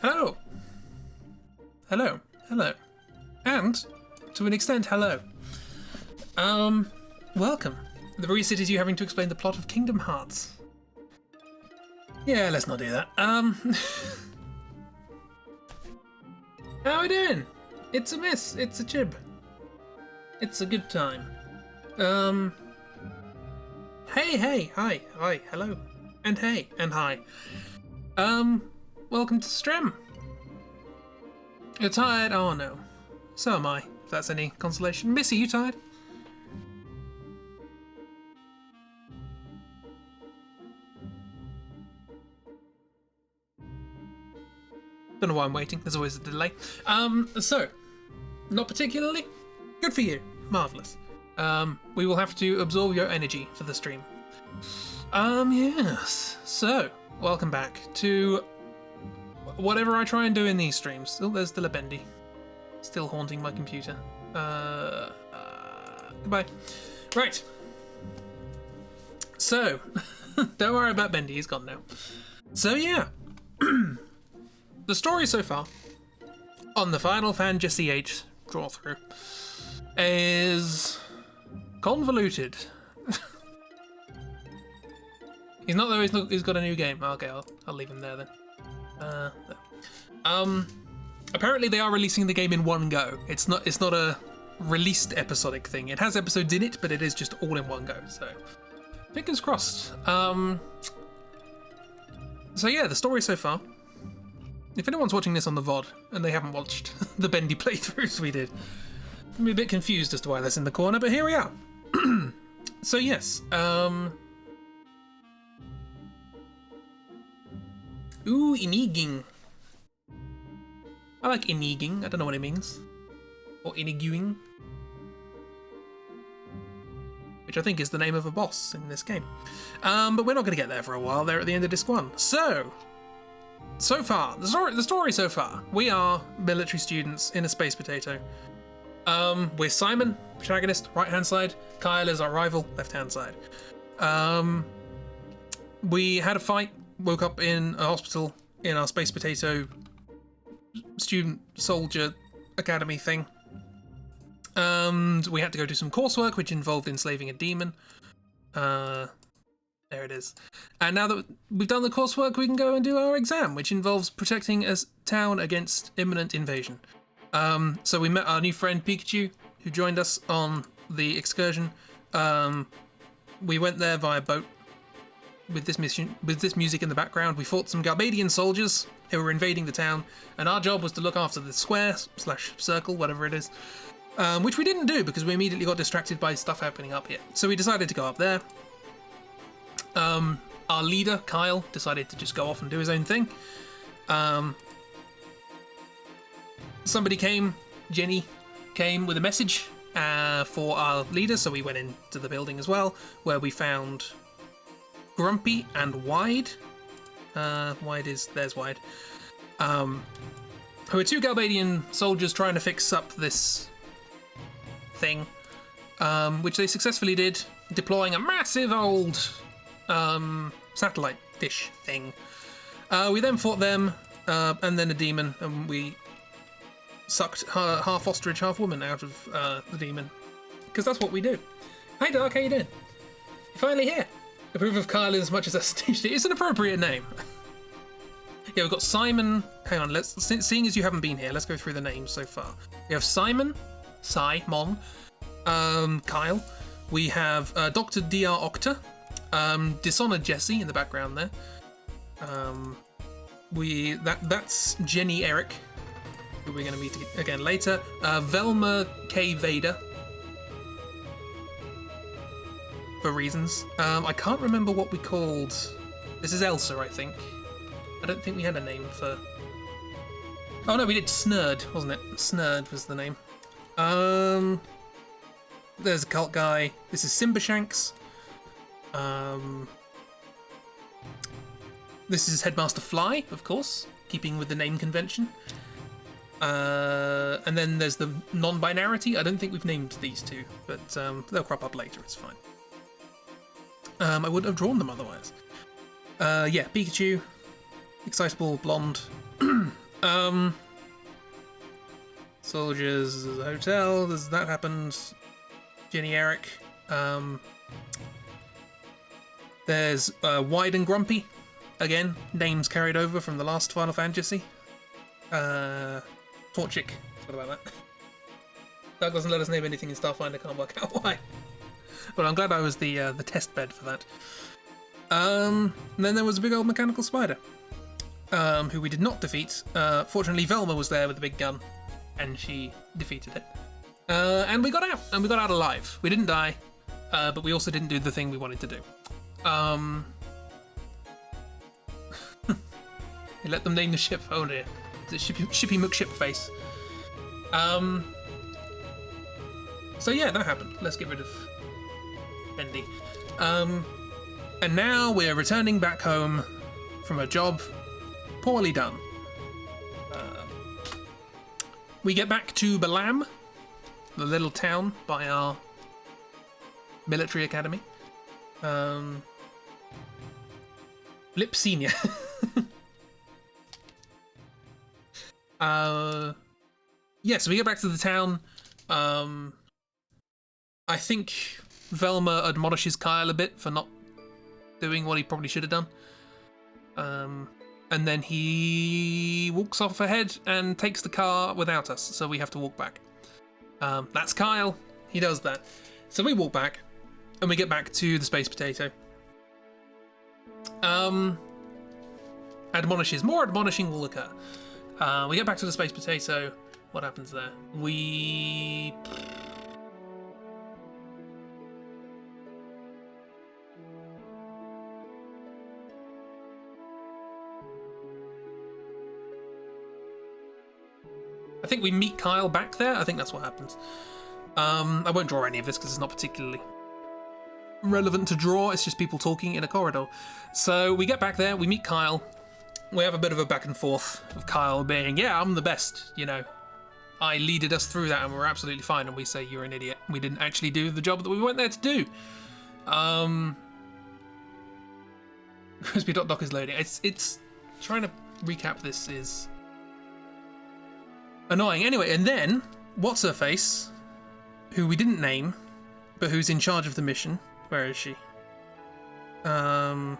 Hello. Hello. Hello. And, to an extent, hello. Welcome. The very cities you having to explain the plot of Kingdom Hearts. Yeah, let's not do that. How are we doing? It's a miss. It's a chib. It's a good time. Hey, hi, hello. And hey, and hi. Welcome to Stream. You're tired? Oh no. So am I, if that's any consolation. Missy, you tired? Don't know why I'm waiting, there's always a delay. So, not particularly. Good for you. Marvellous. We will have to absorb your energy for the stream. Yes. So, welcome back to whatever I try and do in these streams. Oh, there's the Bendy. Still haunting my computer. Goodbye. Right. So, don't worry about Bendy, he's gone now. So, yeah. The story so far on the Final Fantasy VIII Drawthrough is convoluted. He's not though. He's got a new game. Okay, I'll leave him there then. Apparently they are releasing the game in one go. It's not a released episodic thing. It has episodes in it, but it is just all in one go. So fingers crossed. So yeah, the story so far. If anyone's watching this on the VOD and they haven't watched the Bendy playthroughs we did, I'm a bit confused as to why that's in the corner, but here we are. So yes, ooh, iniging. I like iniging, I don't know what it means. Or iniguing. Which I think is the name of a boss in this game. But we're not going to get there for a while, they're at the end of disc 1. So far, the story so far, we are military students in a space potato. We're Simon, protagonist, right-hand side. Kyle is our rival, left-hand side. We had a fight, woke up in a hospital in our space potato student soldier academy thing. And we had to go do some coursework, which involved enslaving a demon. There it is. And now that we've done the coursework, we can go and do our exam, which involves protecting a town against imminent invasion. So we met our new friend Pikachu, who joined us on the excursion. We went there via boat with this music in the background. We fought some Garbadian soldiers who were invading the town, and our job was to look after the square/circle, whatever it is, which we didn't do because we immediately got distracted by stuff happening up here. So we decided to go up there. Our leader, Kyle, decided to just go off and do his own thing. Jenny came with a message for our leader, so we went into the building as well, where we found Grumpy and Wide. There's Wide. Who are two Garbadian soldiers trying to fix up this thing, which they successfully did, deploying a massive old satellite dish thing. We then fought them, and then a demon, and we sucked half ostrich, half woman out of the demon. Because that's what we do. Hi Dark, how you doing? You're finally here. Approve of Kyle as much as that stage. It's an appropriate name. Yeah, we've got Simon. Hang on, seeing as you haven't been here, let's go through the names so far. We have Simon, Mon, Kyle. We have Dr. Dr. Octa. Dishonored Jesse in the background there. That's Jenny Eric, who we're going to meet again later. Velma K. Vader, for reasons. I can't remember what we called. This is Elsa, I think. I don't think we had a name for. Oh no, we did Snurd, wasn't it? Snurd was the name. There's a cult guy. This is Simbershanks. This is Headmaster Fly, of course, keeping with the name convention. And then there's the non-binarity. I don't think we've named these two, but they'll crop up later, it's fine. I wouldn't have drawn them otherwise. Yeah, Pikachu, excitable, blonde. Soldiers hotel. That happened. Ginny Eric. There's Wide and Grumpy. Again, names carried over from the last Final Fantasy. Torchic. What about that? Doug doesn't let us name anything in Starfinder. Can't work out why. But I'm glad I was the test bed for that. And then there was a big old mechanical spider, who we did not defeat. Fortunately, Velma was there with the big gun, and she defeated it. And we got out, and we got out alive. We didn't die, but we also didn't do the thing we wanted to do. You let them name the ship. Oh dear, the Shippy McShipface. So yeah, that happened. Let's get rid of Bendy. And now we're returning back home from a job poorly done. We get back to Balam, the little town by our military academy. Lip Senior. Yeah, so we get back to the town. I think Velma admonishes Kyle a bit for not doing what he probably should have done. And then he walks off ahead and takes the car without us, so we have to walk back. That's Kyle. He does that. So we walk back, and we get back to the Space Potato. Admonishes. More admonishing will occur. We get back to the Space Potato. What happens there? I think we meet Kyle back there. I think that's what happens. I won't draw any of this because it's not particularly relevant to draw. It's just people talking in a corridor. So we get back there. We meet Kyle. We have a bit of a back and forth of Kyle being, yeah, I'm the best, you know. I leaded us through that and we're absolutely fine. And we say, you're an idiot. We didn't actually do the job that we went there to do. Crispy.doc is loading. It's trying to recap this is annoying. Anyway, and then, what's-her-face, who we didn't name, but who's in charge of the mission. Where is she? Oh,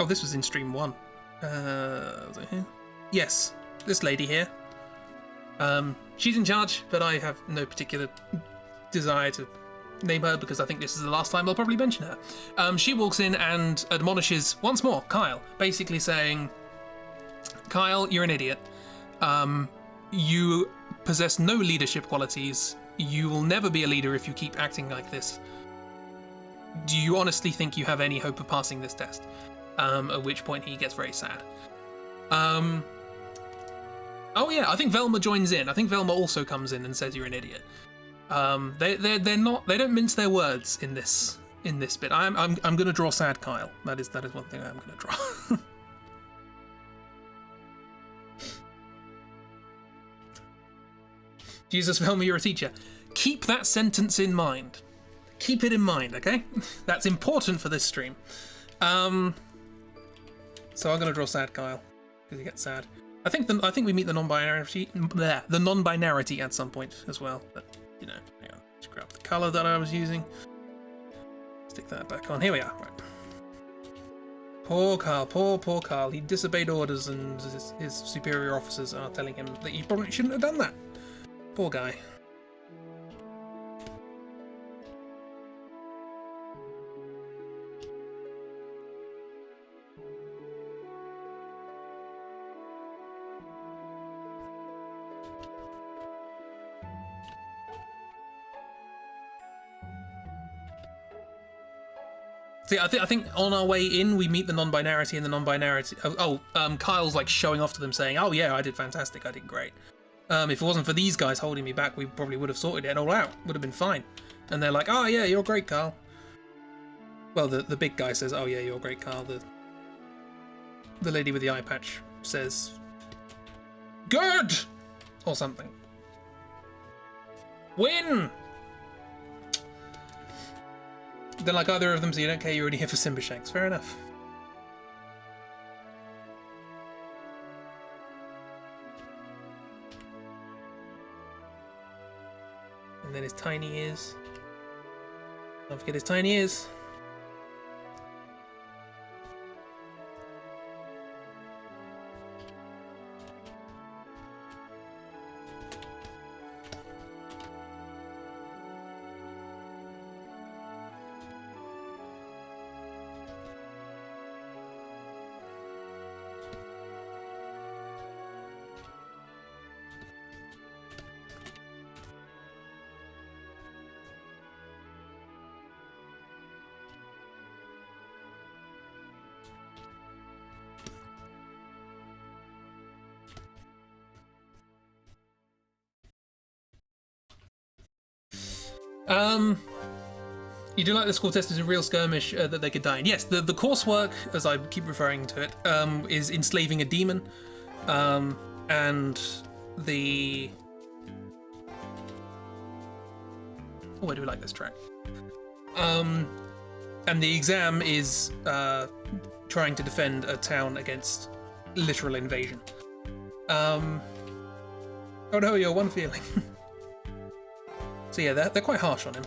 this was in stream 1. Was it here? Yes, this lady here. She's in charge, but I have no particular desire to name her because I think this is the last time I'll probably mention her. She walks in and admonishes once more Kyle, basically saying, Kyle, you're an idiot. You possess no leadership qualities. You will never be a leader if you keep acting like this. Do you honestly think you have any hope of passing this test? At which point he gets very sad. Oh yeah, I think Velma joins in. I think Velma also comes in and says you're an idiot. They don't mince their words in this bit. I'm gonna draw sad Kyle. That is one thing I'm gonna draw. Jesus, Velma, you're a teacher. Keep that sentence in mind. Keep it in mind, okay? That's important for this stream. So I'm gonna draw sad Kyle because he gets sad. I think we meet the non-binarity at some point as well. But you know, hang on. Let's grab the color that I was using. Stick that back on. Here we are. Right. Poor Kyle. Poor Kyle. He disobeyed orders, and his superior officers are telling him that he probably shouldn't have done that. Poor guy. See, I think on our way in, we meet the non-binarity and the non-binarity. Kyle's like showing off to them saying, oh yeah, I did fantastic, I did great. If it wasn't for these guys holding me back, we probably would have sorted it all out. Would have been fine. And they're like, oh yeah, you're great, Kyle. Well, the big guy says, oh yeah, you're great, Kyle. The lady with the eye patch says, good! Or something. Win! They're like either of them, so you don't care, you're already here for Simba Shanks. Fair enough. And then his tiny ears. Don't forget his tiny ears. You do like the school test is a real skirmish that they could die in. Yes, the coursework, as I keep referring to it, is enslaving a demon, and the... Oh, I do like this track. And the exam is trying to defend a town against literal invasion. Oh no, you're one feeling. So yeah, they're quite harsh on him.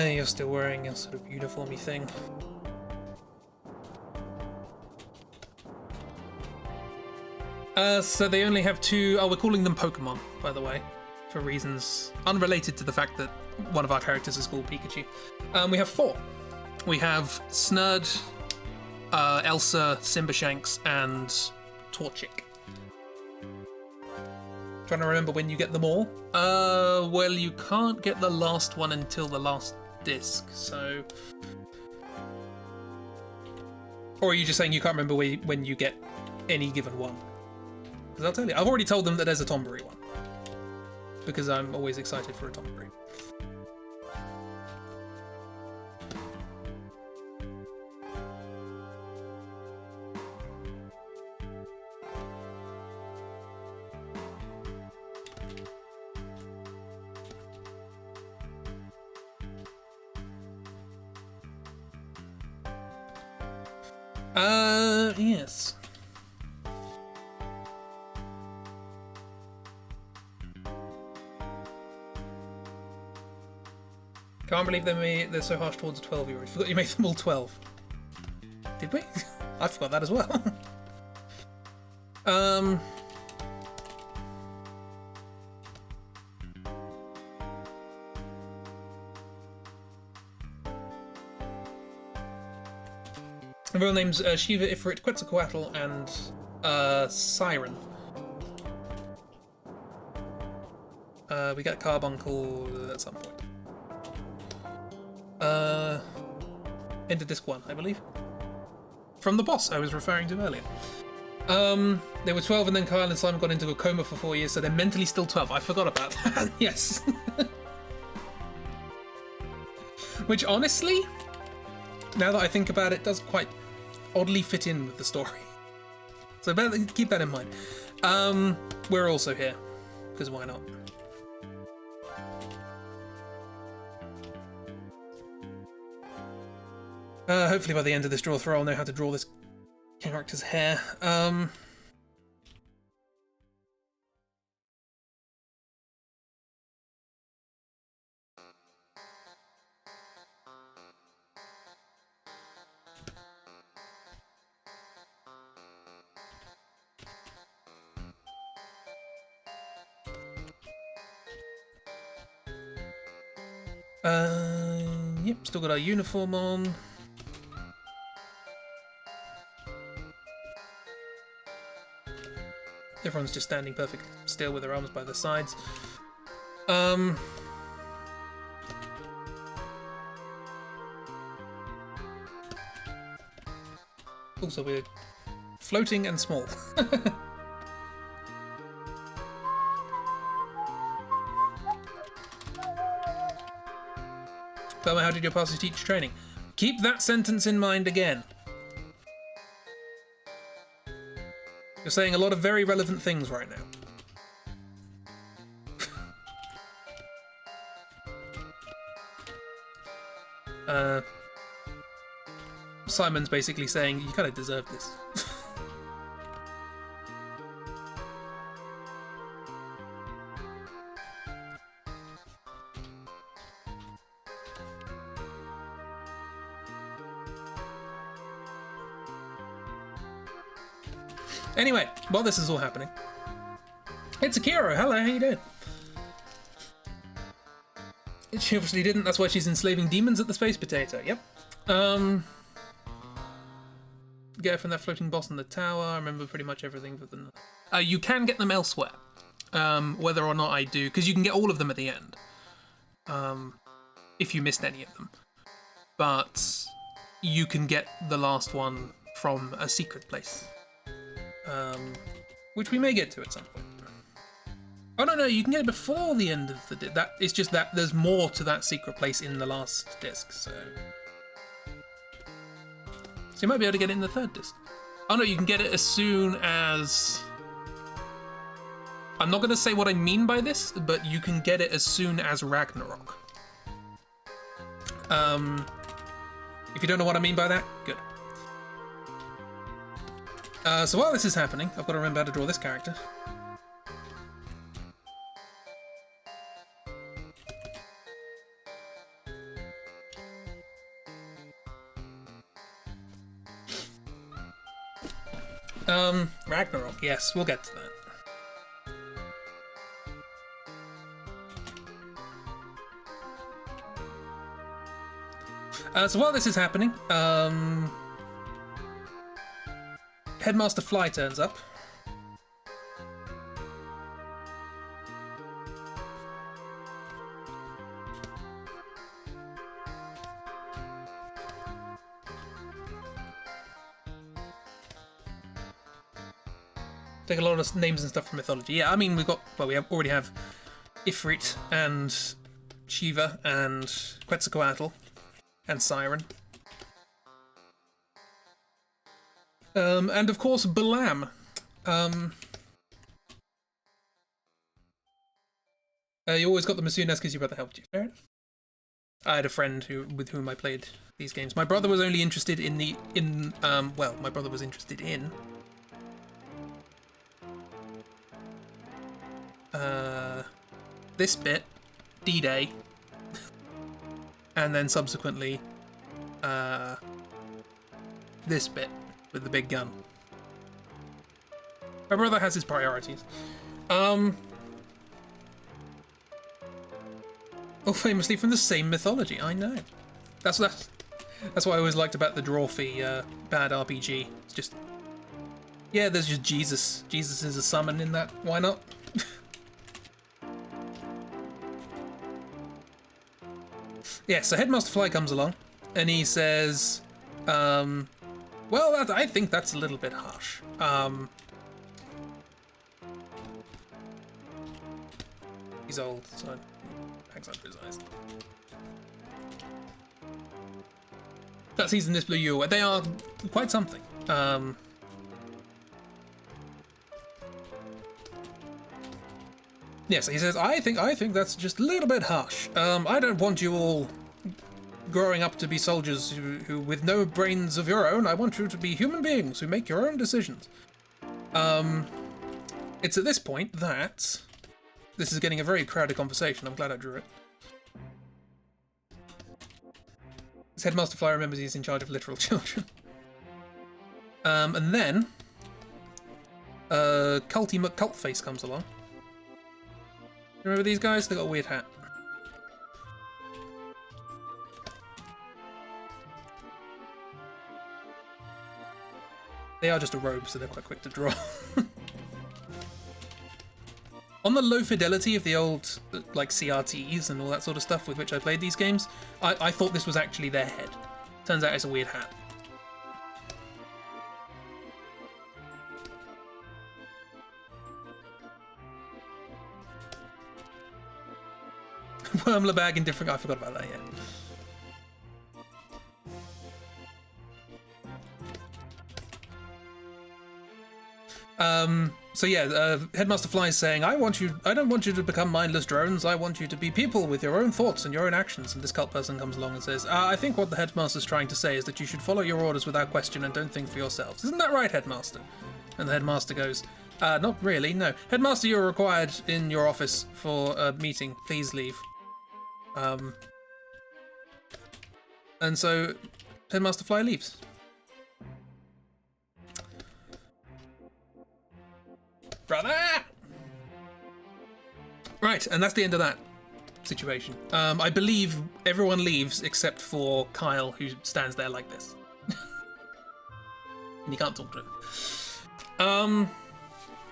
You're still wearing your sort of uniformy thing. So they only have two... Oh, we're calling them Pokemon, by the way, for reasons unrelated to the fact that one of our characters is called Pikachu. We have four. We have Snurd, Elsa, Simbashanks, and Torchic. Trying to remember when you get them all. Well, you can't get the last one until the last disc, so... Or are you just saying you can't remember when you get any given one? Because I'll tell you, I've already told them that there's a Tombury one. Because I'm always excited for a Tombury. Yes. Can't believe they're so harsh towards a 12-year-old. Forgot you made them all 12. Did we? I forgot that as well. The real name's Shiva, Ifrit, Quetzalcoatl, and Siren. We get a Carbuncle at some point. Into disc 1, I believe. From the boss I was referring to earlier. They were 12 and then Kyle and Simon got into a coma for 4 years, so they're mentally still 12. I forgot about that. Yes. Which honestly, now that I think about it, does quite oddly fit in with the story. So better keep that in mind. We're also here, because why not? Hopefully by the end of this draw through I'll know how to draw this character's hair. Yep, still got our uniform on. Everyone's just standing perfectly still with their arms by their sides. Also, we're floating and small. Velma, how did your pastor teach training? Keep that sentence in mind again. You're saying a lot of very relevant things right now. Simon's basically saying, you kind of deserve this. Anyway, while this is all happening, it's Akira. Hello, how you doing? She obviously didn't. That's why she's enslaving demons at the space potato. Yep. Get her from that floating boss in the tower. I remember pretty much everything for them. You can get them elsewhere. Whether or not I do, because you can get all of them at the end. If you missed any of them. But you can get the last one from a secret place. Which we may get to at some point. Oh no, you can get it before the end of the disc. That it's just that there's more to that secret place in the last disc, so you might be able to get it in the third disc. Oh no, you can get it as soon as. I'm not going to say what I mean by this, but you can get it as soon as Ragnarok. If you don't know what I mean by that, good. So while this is happening, I've got to remember how to draw this character. Ragnarok, yes, we'll get to that. So while this is happening, Headmaster Fly turns up. Take a lot of names and stuff from mythology. Yeah, I mean, we already have Ifrit and Shiva and Quetzalcoatl and Siren. And of course, Balaam. You always got them as soon as because your brother helped you. Fair enough. I had a friend with whom I played these games. My brother was only interested my brother was interested in this bit, D-Day, and then subsequently this bit with the big gun. My brother has his priorities. All famously from the same mythology, I know. That's what I always liked about the Drawthrough bad RPG. It's just, yeah, there's just Jesus. Jesus is a summon in that. Why not? Yeah, so Headmaster Fly comes along, and he says, well, I think that's a little bit harsh. He's old, so it hangs under his eyes. That season, this blew you away. They are quite something. Yeah, so he says, I think that's just a little bit harsh. I don't want you all growing up to be soldiers who with no brains of your own. I want you to be human beings who make your own decisions. It's at this point that this is getting a very crowded conversation. I'm glad I drew it. This Headmaster Fly remembers he's in charge of literal children. And then Culty McCultface comes along. Remember these guys? They got a weird hat. They are just a robe, so they're quite quick to draw. On the low fidelity of the old, like, CRTs and all that sort of stuff with which I played these games, I thought this was actually their head. Turns out it's a weird hat. Wormler bag in different... I forgot about that, yeah. So yeah, Headmaster Fly is saying, I don't want you to become mindless drones, I want you to be people with your own thoughts and your own actions. And this cult person comes along and says, I think what the Headmaster's trying to say is that you should follow your orders without question and don't think for yourselves. Isn't that right, Headmaster? And the Headmaster goes, not really, no. Headmaster, you're required in your office for a meeting. Please leave. And so Headmaster Fly leaves. Brother! Right, and that's the end of that situation. I believe everyone leaves except for Kyle, who stands there like this. And you can't talk to him.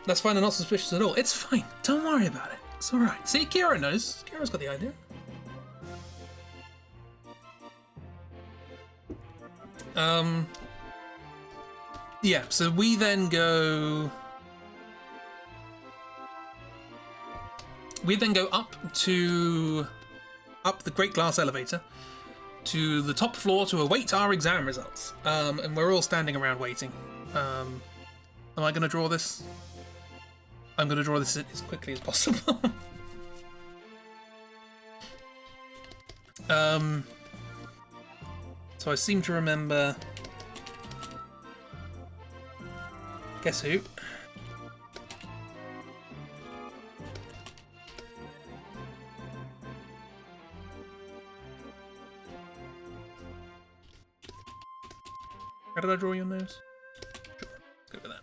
That's fine and not suspicious at all. It's fine. Don't worry about it. It's alright. See, Kira knows. Kira's got the idea. Yeah, so we then go... We then go up the Great Glass Elevator to the top floor to await our exam results. And we're all standing around waiting. Am I going to draw this? I'm going to draw this as quickly as possible. So I seem to remember... Guess who? How did I draw your nose? Sure, let's go with that.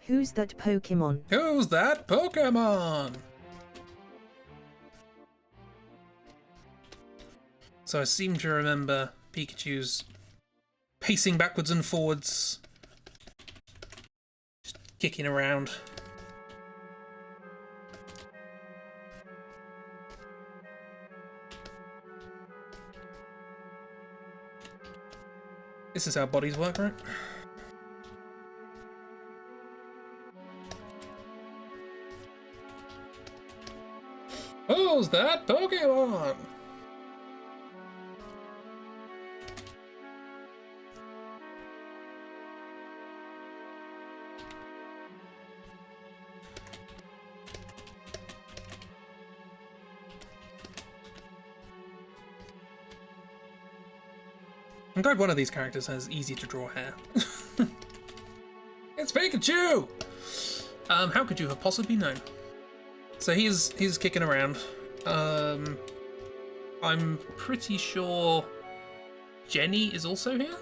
Who's that Pokemon? Who's that Pokemon? So I seem to remember Pikachu's pacing backwards and forwards, just kicking around. This is how bodies work, right? Who's that Pokemon? I'm glad one of these characters has easy to draw hair. It's Pikachu! How could you have possibly known? So he's kicking around. I'm pretty sure Jenny is also here?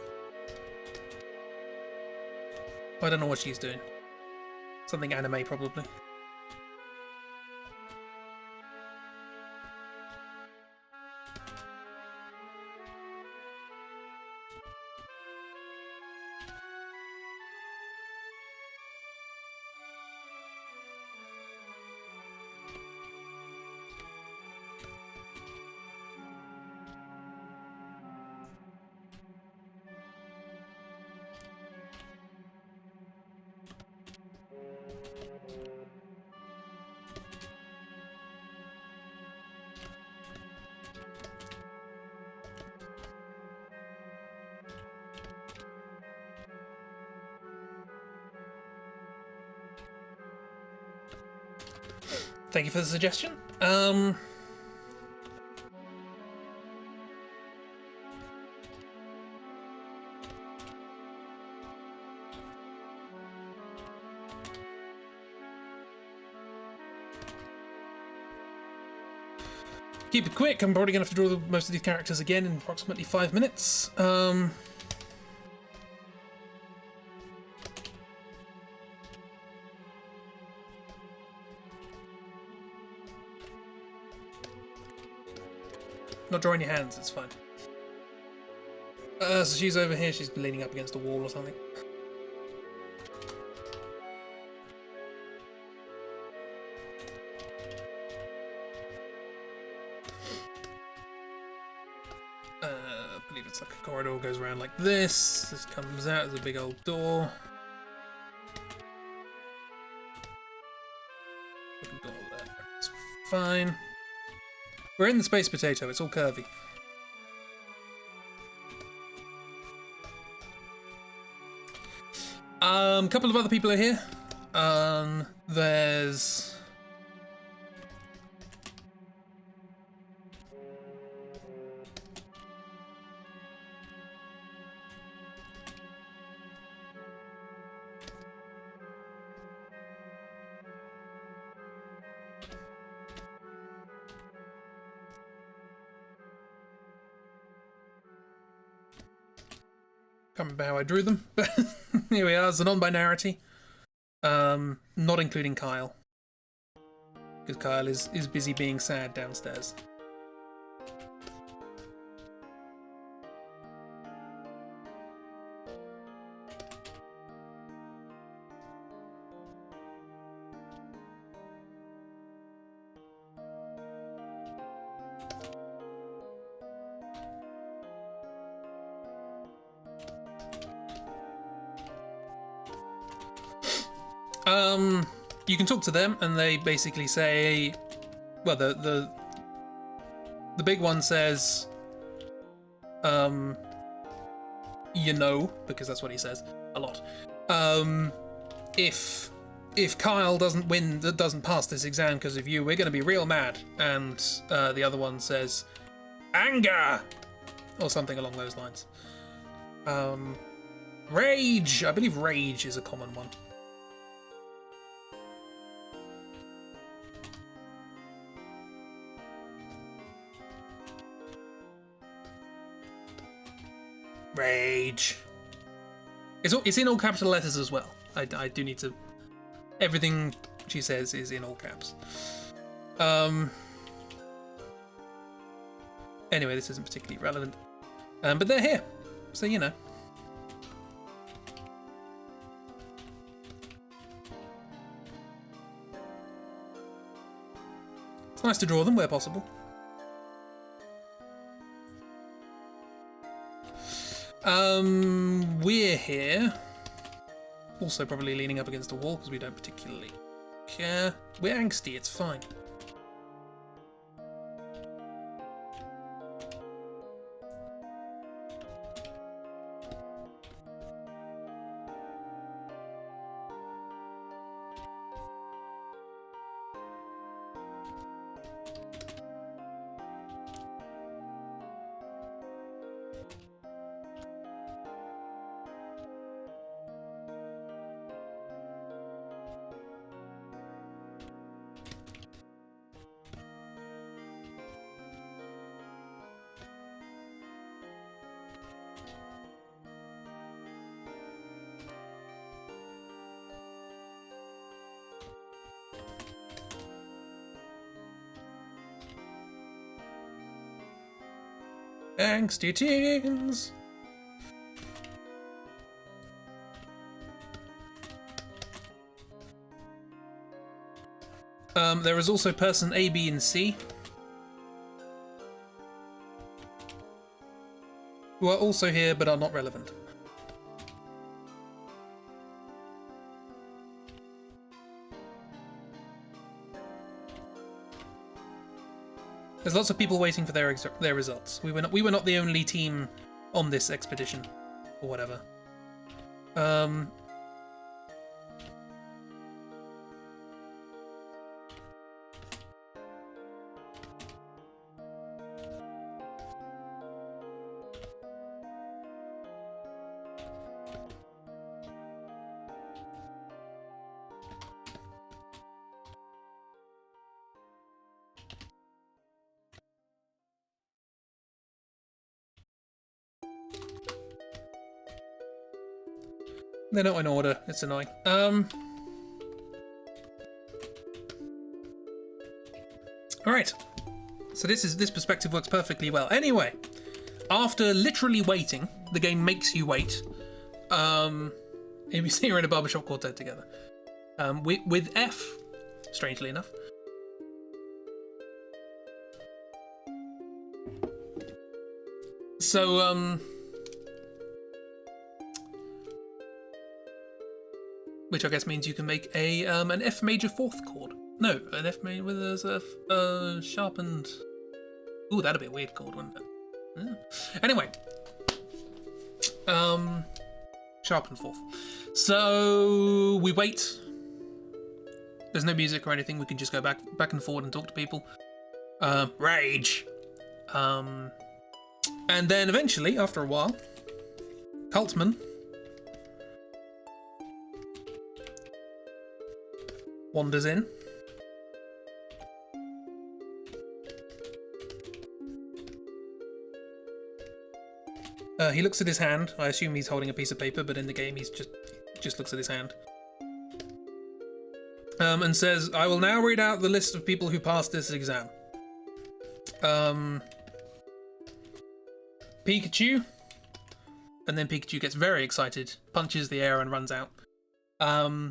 I don't know what she's doing. Something anime, probably. Thank you for the suggestion. Keep it quick. I'm probably going to have to draw most of these characters again in approximately 5 minutes. Not drawing your hands, it's fine. So she's over here, she's leaning up against a wall or something. this. This comes out as a big old door. Open door there. It's fine. We're in the space potato. It's all curvy. A couple of other people are here. There's... Can't remember how I drew them, but here we are. It's a non-binarity. Not including Kyle. Because Kyle is busy being sad downstairs. You can talk to them, and they basically say, well, the big one says, you know, because that's what he says a lot. If Kyle doesn't pass this exam because of you, we're going to be real mad. And the other one says, anger, or something along those lines. Rage. I believe rage is a common one. Rage. It's in all capital letters as well. I do need to... Everything she says is in all caps. Anyway, this isn't particularly relevant. But they're here, so you know. It's nice to draw them where possible. We're here. Also probably leaning up against a wall because we don't particularly care. We're angsty, it's fine. Angsty teens. There is also person A, B, and C, who are also here but are not relevant. There's lots of people waiting for their results. We were not the only team on this expedition, or whatever. They're not in order. It's annoying. Alright. So this perspective works perfectly well. Anyway, after literally waiting, the game makes you wait. ABC are in a barbershop quartet together. With F, strangely enough. So, which I guess means you can make a an F major fourth chord. No, an F major with a sharpened. Ooh, that'd be a weird chord, wouldn't it? Yeah. Anyway, sharpened fourth. So we wait. There's no music or anything. We can just go back and forward and talk to people. Rage. And then eventually, after a while, Cultman wanders in. He looks at his hand. I assume he's holding a piece of paper, but in the game he's just looks at his hand. And says, "I will now read out the list of people who passed this exam. Pikachu." And then Pikachu gets very excited, punches the air and runs out. I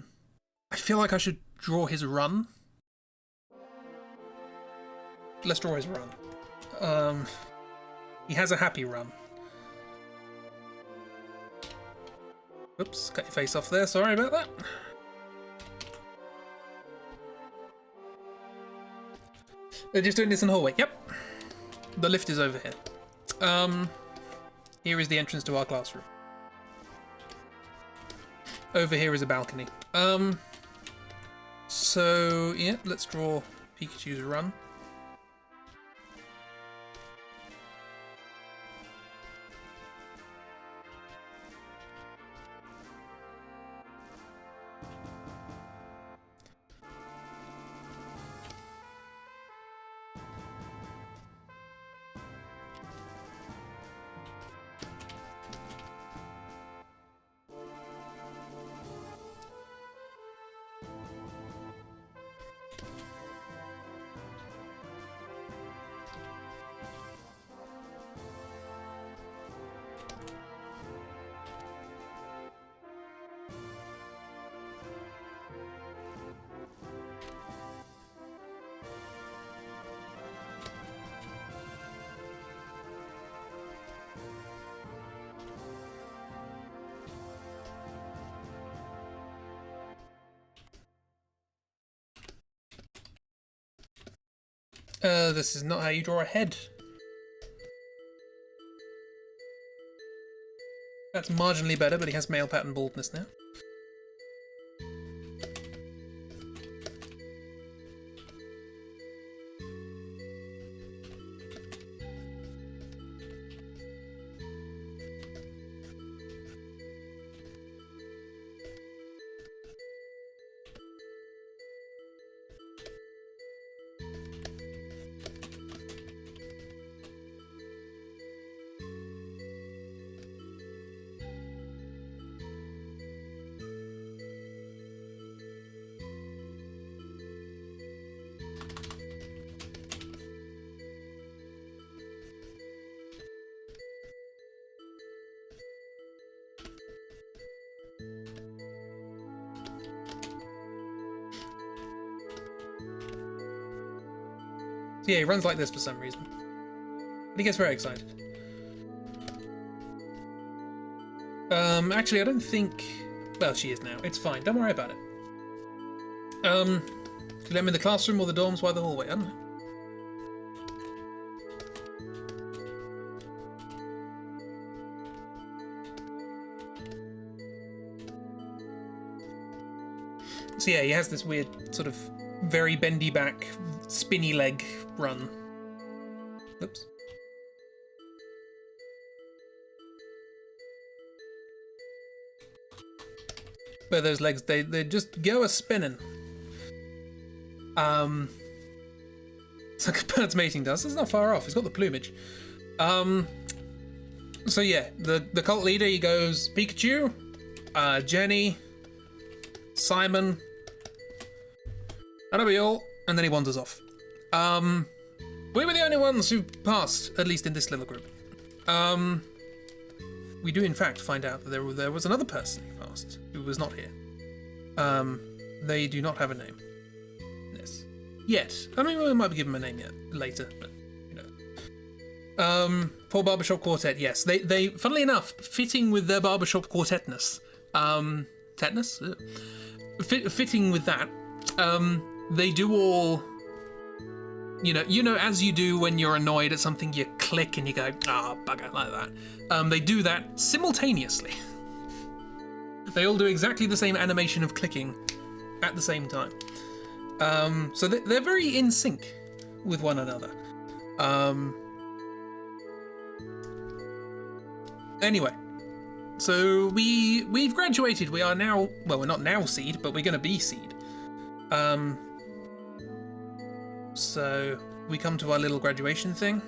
feel like I should draw his run. Let's draw his run. He has a happy run. Oops, cut your face off there, sorry about that. They're just doing this in the hallway. Yep. The lift is over here. Here is the entrance to our classroom. Over here is a balcony. So, yeah, let's draw Pikachu's run. This is not how you draw a head. That's marginally better, but he has male pattern baldness now. So yeah, he runs like this for some reason. But he gets very excited. Actually, I don't think... Well, she is now. It's fine. Don't worry about it. Should you let me in the classroom or the dorms? Why the hallway? I don't know. So yeah, he has this weird sort of very bendy back, spinny leg run. Oops. Where those legs, they just go a-spinning. It's like a bird's mating does. It's not far off. It's got the plumage. So yeah, the cult leader, he goes Pikachu, Jenny, Simon, that'll be all, and then he wanders off. We were the only ones who passed, at least in this little group. We do in fact find out that there was another person who passed, who was not here. They do not have a name. Yes. Yet. I mean, we might give them a name yet, later, but, you know. Poor Barbershop Quartet, yes. They, funnily enough, fitting with their Barbershop Quartetness, tetanus. Fitting with that, they do all, you know, as you do when you're annoyed at something, you click and you go, bugger, like that. They do that simultaneously. They all do exactly the same animation of clicking at the same time. So they're very in sync with one another. Anyway, so we've graduated. We are now, well, we're not now seed, but we're going to be seed. So we come to our little graduation thing.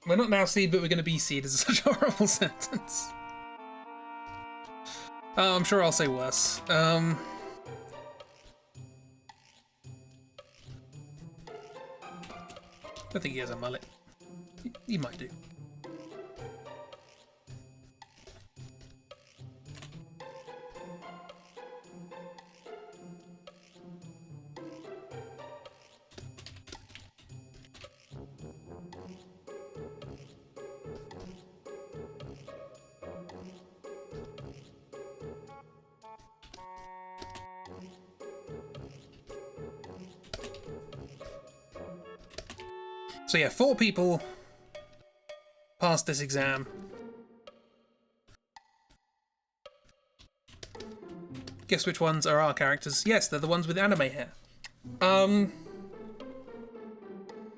We're not now seed, but we're going to be seed is such a horrible sentence. I'm sure I'll say worse. I think he has a mullet. He might do. So yeah, 4 people passed this exam. Guess which ones are our characters? Yes, they're the ones with anime hair. No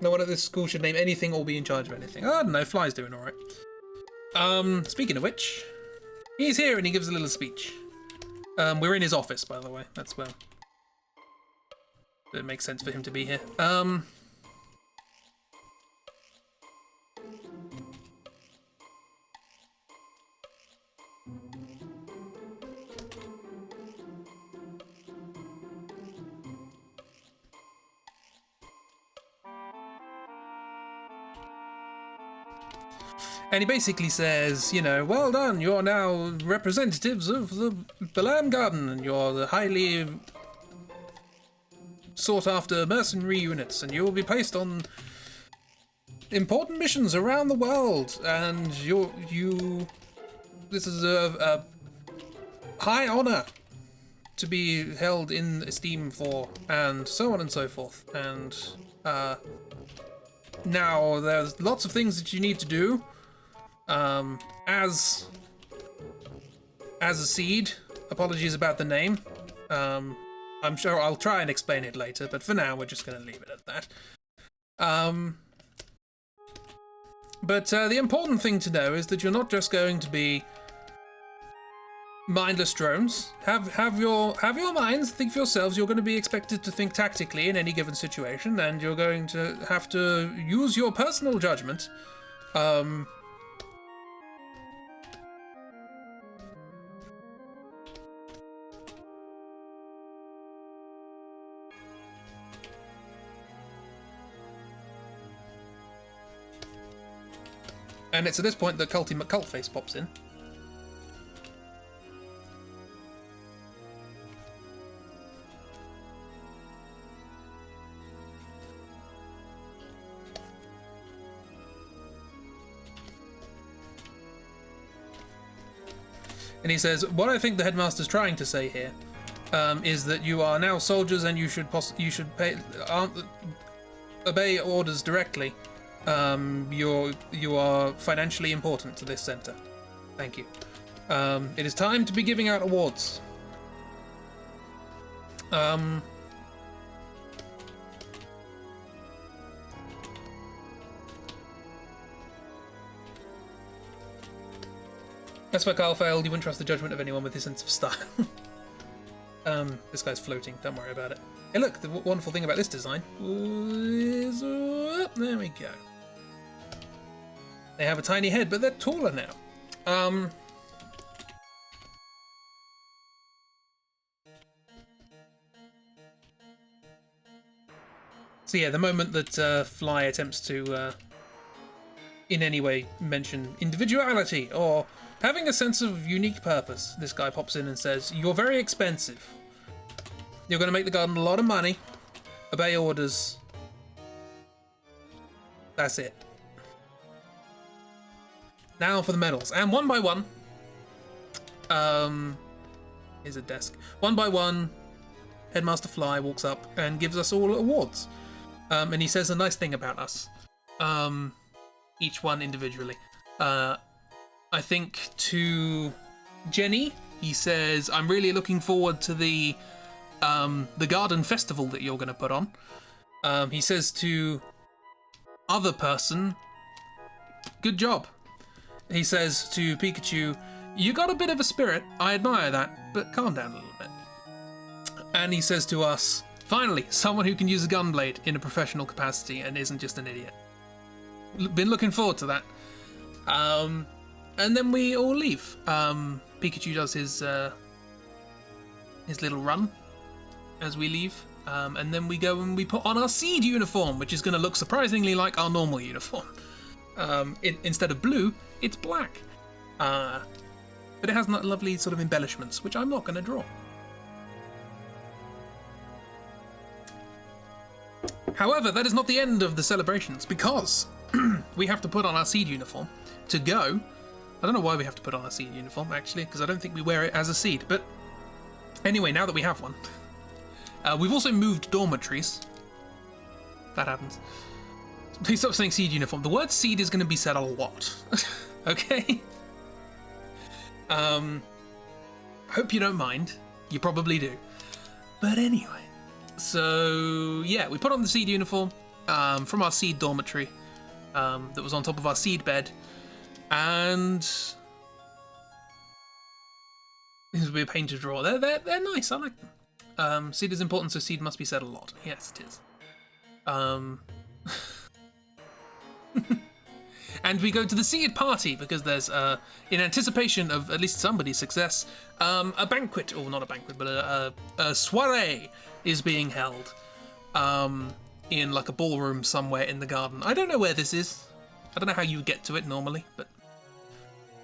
one at this school should name anything or be in charge of anything. I don't know, Fly's doing alright. Speaking of which, he's here and he gives a little speech. We're in his office, by the way. That's where it makes sense for him to be here. And he basically says, you know, well done, you're now representatives of the Balam Garden, and you're the highly sought-after mercenary units, and you will be placed on important missions around the world, and this is a high honor to be held in esteem for, and so on and so forth. And now there's lots of things that you need to do. As a seed, apologies about the name. I'm sure I'll try and explain it later, but for now we're just going to leave it at that. But the important thing to know is that you're not just going to be mindless drones. Have your minds, think for yourselves. You're going to be expected to think tactically in any given situation, and you're going to have to use your personal judgment. And it's at this point that Culty McCultface pops in. And he says, what I think the headmaster's trying to say here is that you are now soldiers and you should obey orders directly. You are financially important to this center. Thank you. It is time to be giving out awards. That's where Carl failed. You wouldn't trust the judgment of anyone with his sense of style. This guy's floating. Don't worry about it. Hey, look, the wonderful thing about this design is... there we go. They have a tiny head, but they're taller now. So yeah, the moment that Fly attempts to in any way mention individuality or having a sense of unique purpose, this guy pops in and says, "You're very expensive. You're going to make the garden a lot of money. Obey orders." That's it. Now for the medals. And one by one, here's a desk. One by one, Headmaster Fly walks up and gives us all awards. And he says a nice thing about us. Each one individually. I think to Jenny, he says, "I'm really looking forward to the garden festival that you're going to put on." He says to other person, "Good job." He says to Pikachu, "You got a bit of a spirit. I admire that, but calm down a little bit." And he says to us, "Finally, someone who can use a gunblade in a professional capacity and isn't just an idiot. Been looking forward to that." And then we all leave. Pikachu does his little run as we leave. And then we go and we put on our seed uniform, which is going to look surprisingly like our normal uniform. Instead of blue, it's black. But it has lovely sort of embellishments, which I'm not going to draw. However, that is not the end of the celebrations, because we have to put on our seed uniform to go. I don't know why we have to put on our seed uniform, actually, because I don't think we wear it as a seed. But anyway, now that we have one, we've also moved dormitories. That happens. Please stop saying seed uniform. The word seed is going to be said a lot. Okay? Hope you don't mind. You probably do. But anyway. So, yeah, we put on the seed uniform from our seed dormitory that was on top of our seed bed. And this would be a pain to draw. They're nice. I like them. Seed is important, so seed must be said a lot. Yes, it is. And we go to the seed party because there's, in anticipation of at least somebody's success, a banquet, or not a banquet, but a soiree is being held in like a ballroom somewhere in the garden. I don't know where this is. I don't know how you get to it normally, but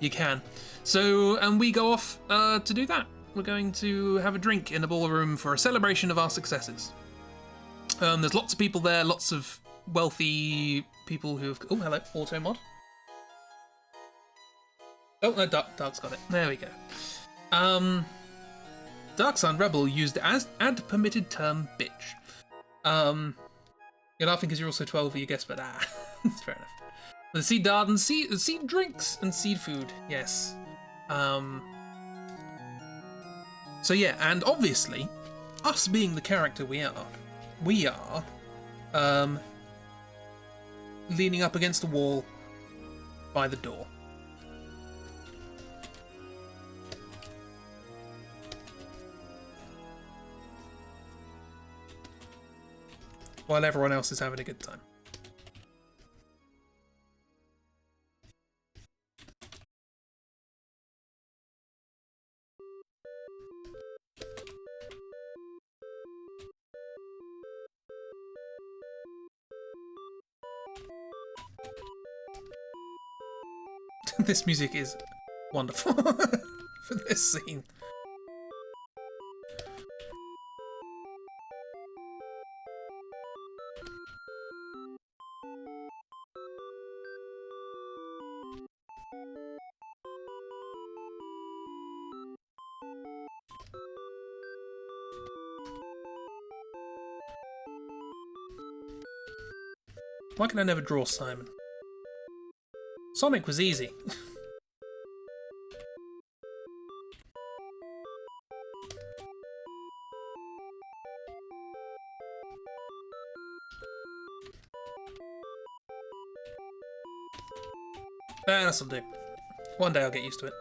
you can. So, and we go off to do that. We're going to have a drink in a ballroom for a celebration of our successes. There's lots of people there, lots of wealthy people who've... Oh, hello, auto mod. Oh, no, Dark's got it. There we go. Dark Sun Rebel used as add permitted term bitch. You're laughing because you're also 12, you guess, but it's fair enough. The seed garden, seed drinks and seed food, yes. So yeah, and obviously, us being the character we are leaning up against a wall by the door. While everyone else is having a good time. This music is wonderful for this scene. Why can I never draw Simon? Sonic was easy. This'll do. One day I'll get used to it.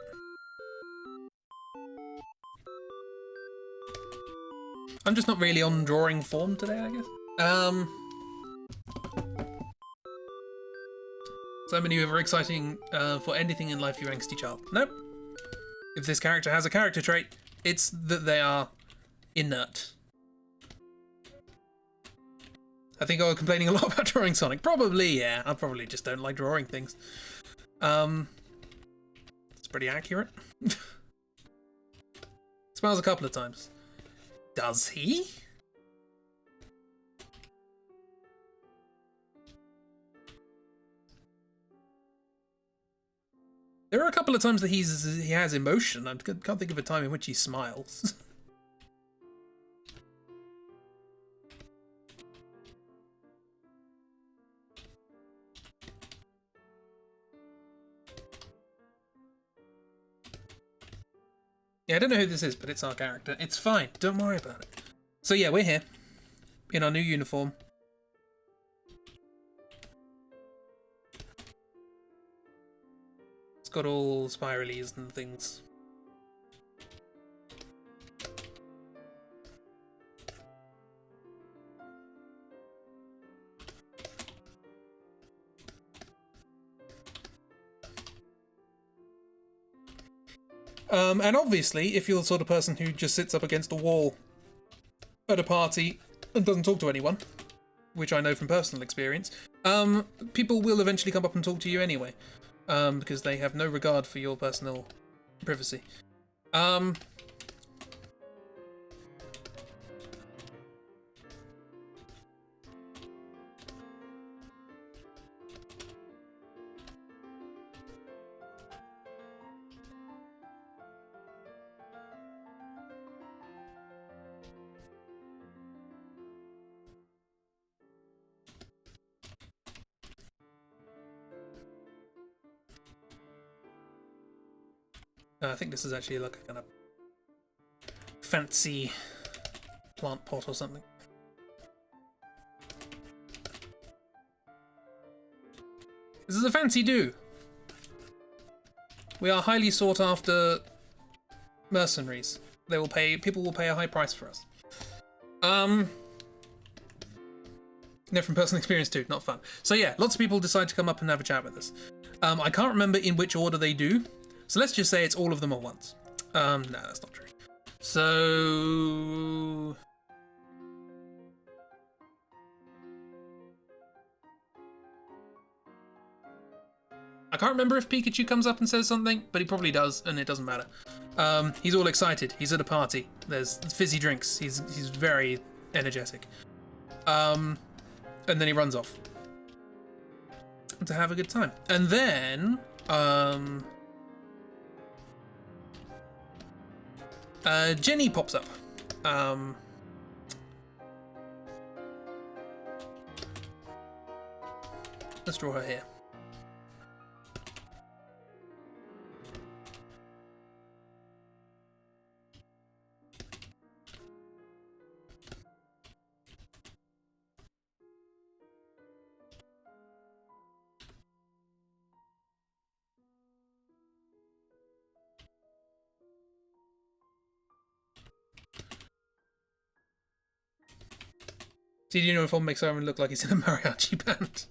I'm just not really on drawing form today, I guess. So many of you are exciting for anything in life, you angsty child. Nope. If this character has a character trait, it's that they are inert. I think I was complaining a lot about drawing Sonic. Probably, yeah. I probably just don't like drawing things. It's pretty accurate. Smiles a couple of times. Does he? There are a couple of times that he has emotion. I can't think of a time in which he smiles. Yeah, I don't know who this is, but it's our character. It's fine. Don't worry about it. So yeah, we're here in our new uniform. It's got all spiralies and things. And obviously, if you're the sort of person who just sits up against a wall at a party and doesn't talk to anyone, which I know from personal experience, people will eventually come up and talk to you anyway, because they have no regard for your personal privacy. I think this is actually like a kind of fancy plant pot or something. This is a fancy do. We are highly sought after mercenaries. People will pay a high price for us. No, from personal experience too, not fun. So yeah, lots of people decide to come up and have a chat with us. I can't remember in which order they do. So let's just say it's all of them at once. No, that's not true. So... I can't remember if Pikachu comes up and says something, but he probably does, and it doesn't matter. He's all excited. He's at a party. There's fizzy drinks. He's very energetic. And then he runs off to have a good time. And then... Jenny pops up. Let's draw her here. Did you know if one makes Iron look like he's in a mariachi band?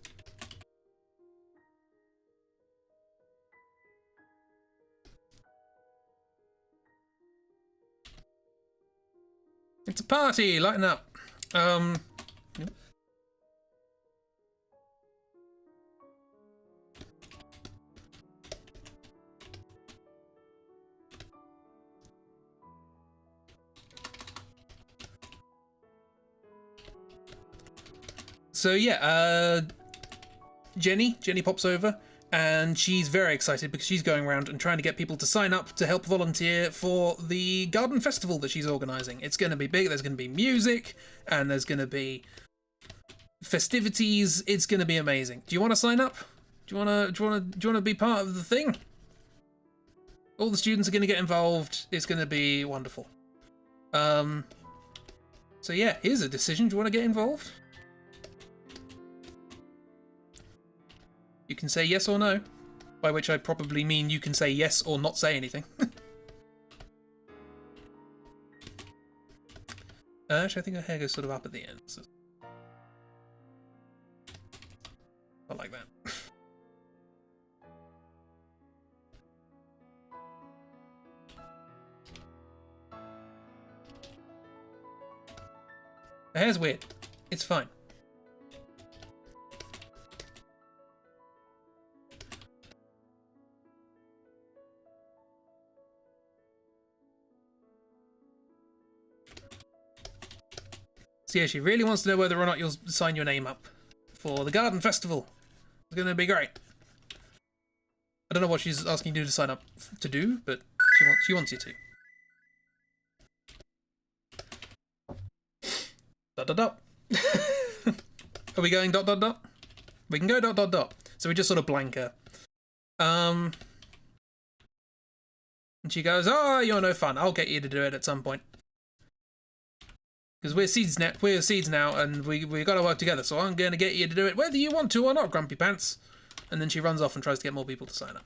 It's a party, lighten up. Yep. So yeah, Jenny pops over, and she's very excited because she's going around and trying to get people to sign up to help volunteer for the garden festival that she's organising. It's going to be big. There's going to be music, and there's going to be festivities. It's going to be amazing. Do you want to sign up? Do you want to be part of the thing? All the students are going to get involved. It's going to be wonderful. So yeah, here's a decision. Do you want to get involved? You can say yes or no, by which I probably mean you can say yes or not say anything. Actually, I think her hair goes sort of up at the end. So not like that. Her hair's weird. It's fine. So yeah, she really wants to know whether or not you'll sign your name up for the garden festival. It's going to be great. I don't know what she's asking you to sign up to do, but she wants you to. Dot dot dot. Are we going dot dot dot? We can go dot dot dot. So we just sort of blank her. And she goes, "Oh, you're no fun. I'll get you to do it at some point. Because we're seeds now, and we got to work together. So I'm going to get you to do it, whether you want to or not, Grumpy Pants." And then she runs off and tries to get more people to sign up.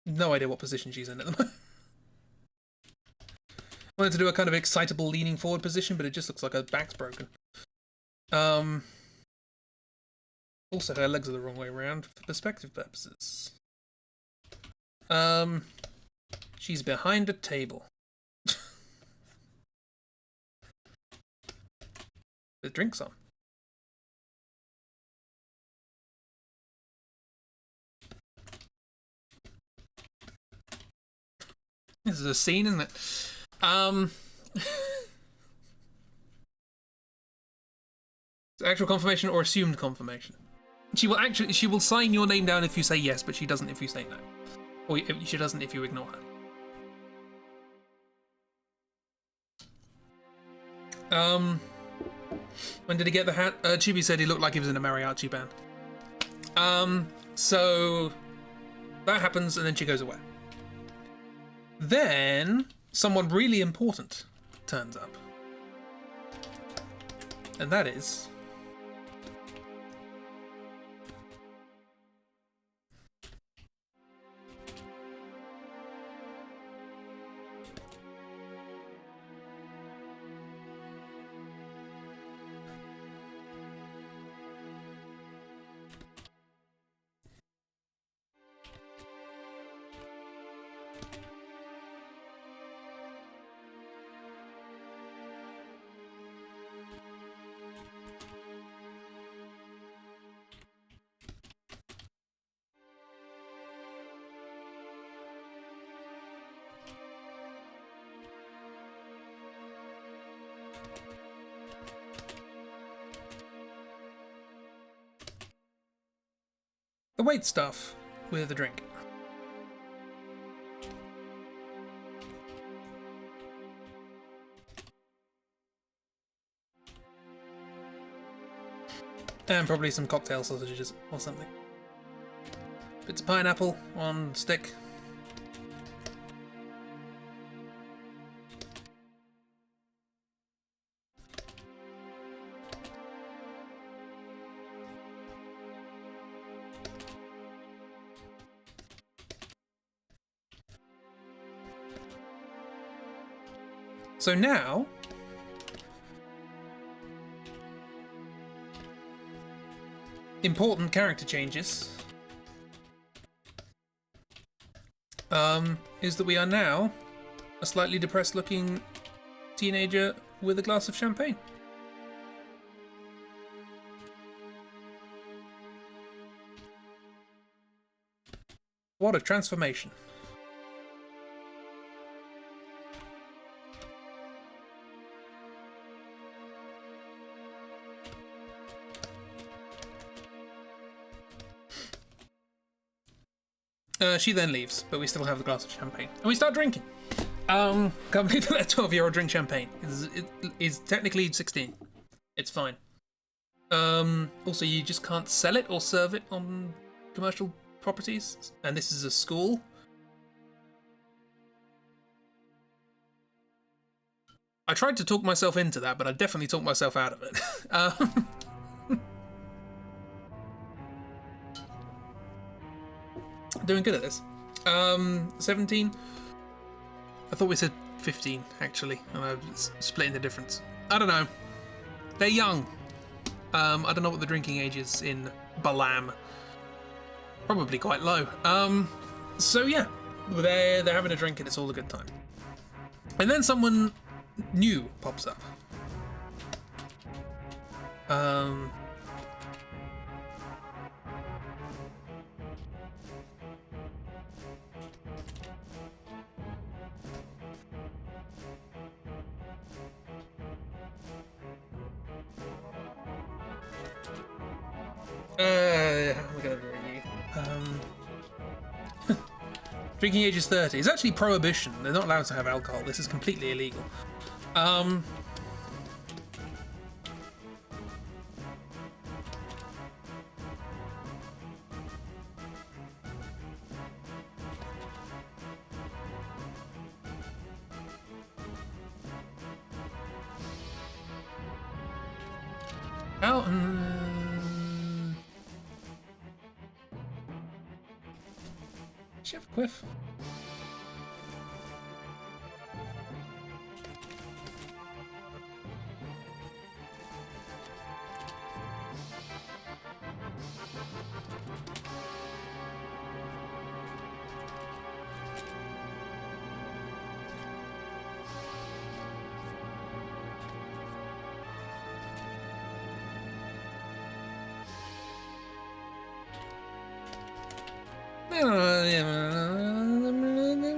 No idea what position she's in at the moment. I wanted to do a kind of excitable leaning forward position, but it just looks like her back's broken. Also, her legs are the wrong way around for perspective purposes. She's behind a table. With drinks on. This is a scene, isn't it? Actual confirmation or assumed confirmation? She will sign your name down if you say yes, but she doesn't if you say no. Or she doesn't if you ignore her. When did he get the hat? Chibi said he looked like he was in a mariachi band. So that happens, and then she goes away. Then someone really important turns up. And that is... the wait staff with a drink. And probably some cocktail sausages or something. Bits of pineapple on stick. So now, important character changes is that we are now a slightly depressed looking teenager with a glass of champagne. What a transformation. She then leaves, but we still have the glass of champagne. And we start drinking. Can't believe that a 12-year-old drink champagne. It is technically 16. It's fine. Also, you just can't sell it or serve it on commercial properties. And this is a school. I tried to talk myself into that, but I definitely talked myself out of it. Doing good at this. 17. I thought we said 15 actually, and I'm splitting the difference. I don't know. They're young. I don't know what the drinking age is in Balam. Probably quite low. So yeah, they're having a drink and it's all a good time. And then someone new pops up. How am I gonna do you? Drinking age is 30. It's actually prohibition. They're not allowed to have alcohol. This is completely illegal. Does she have a quiff?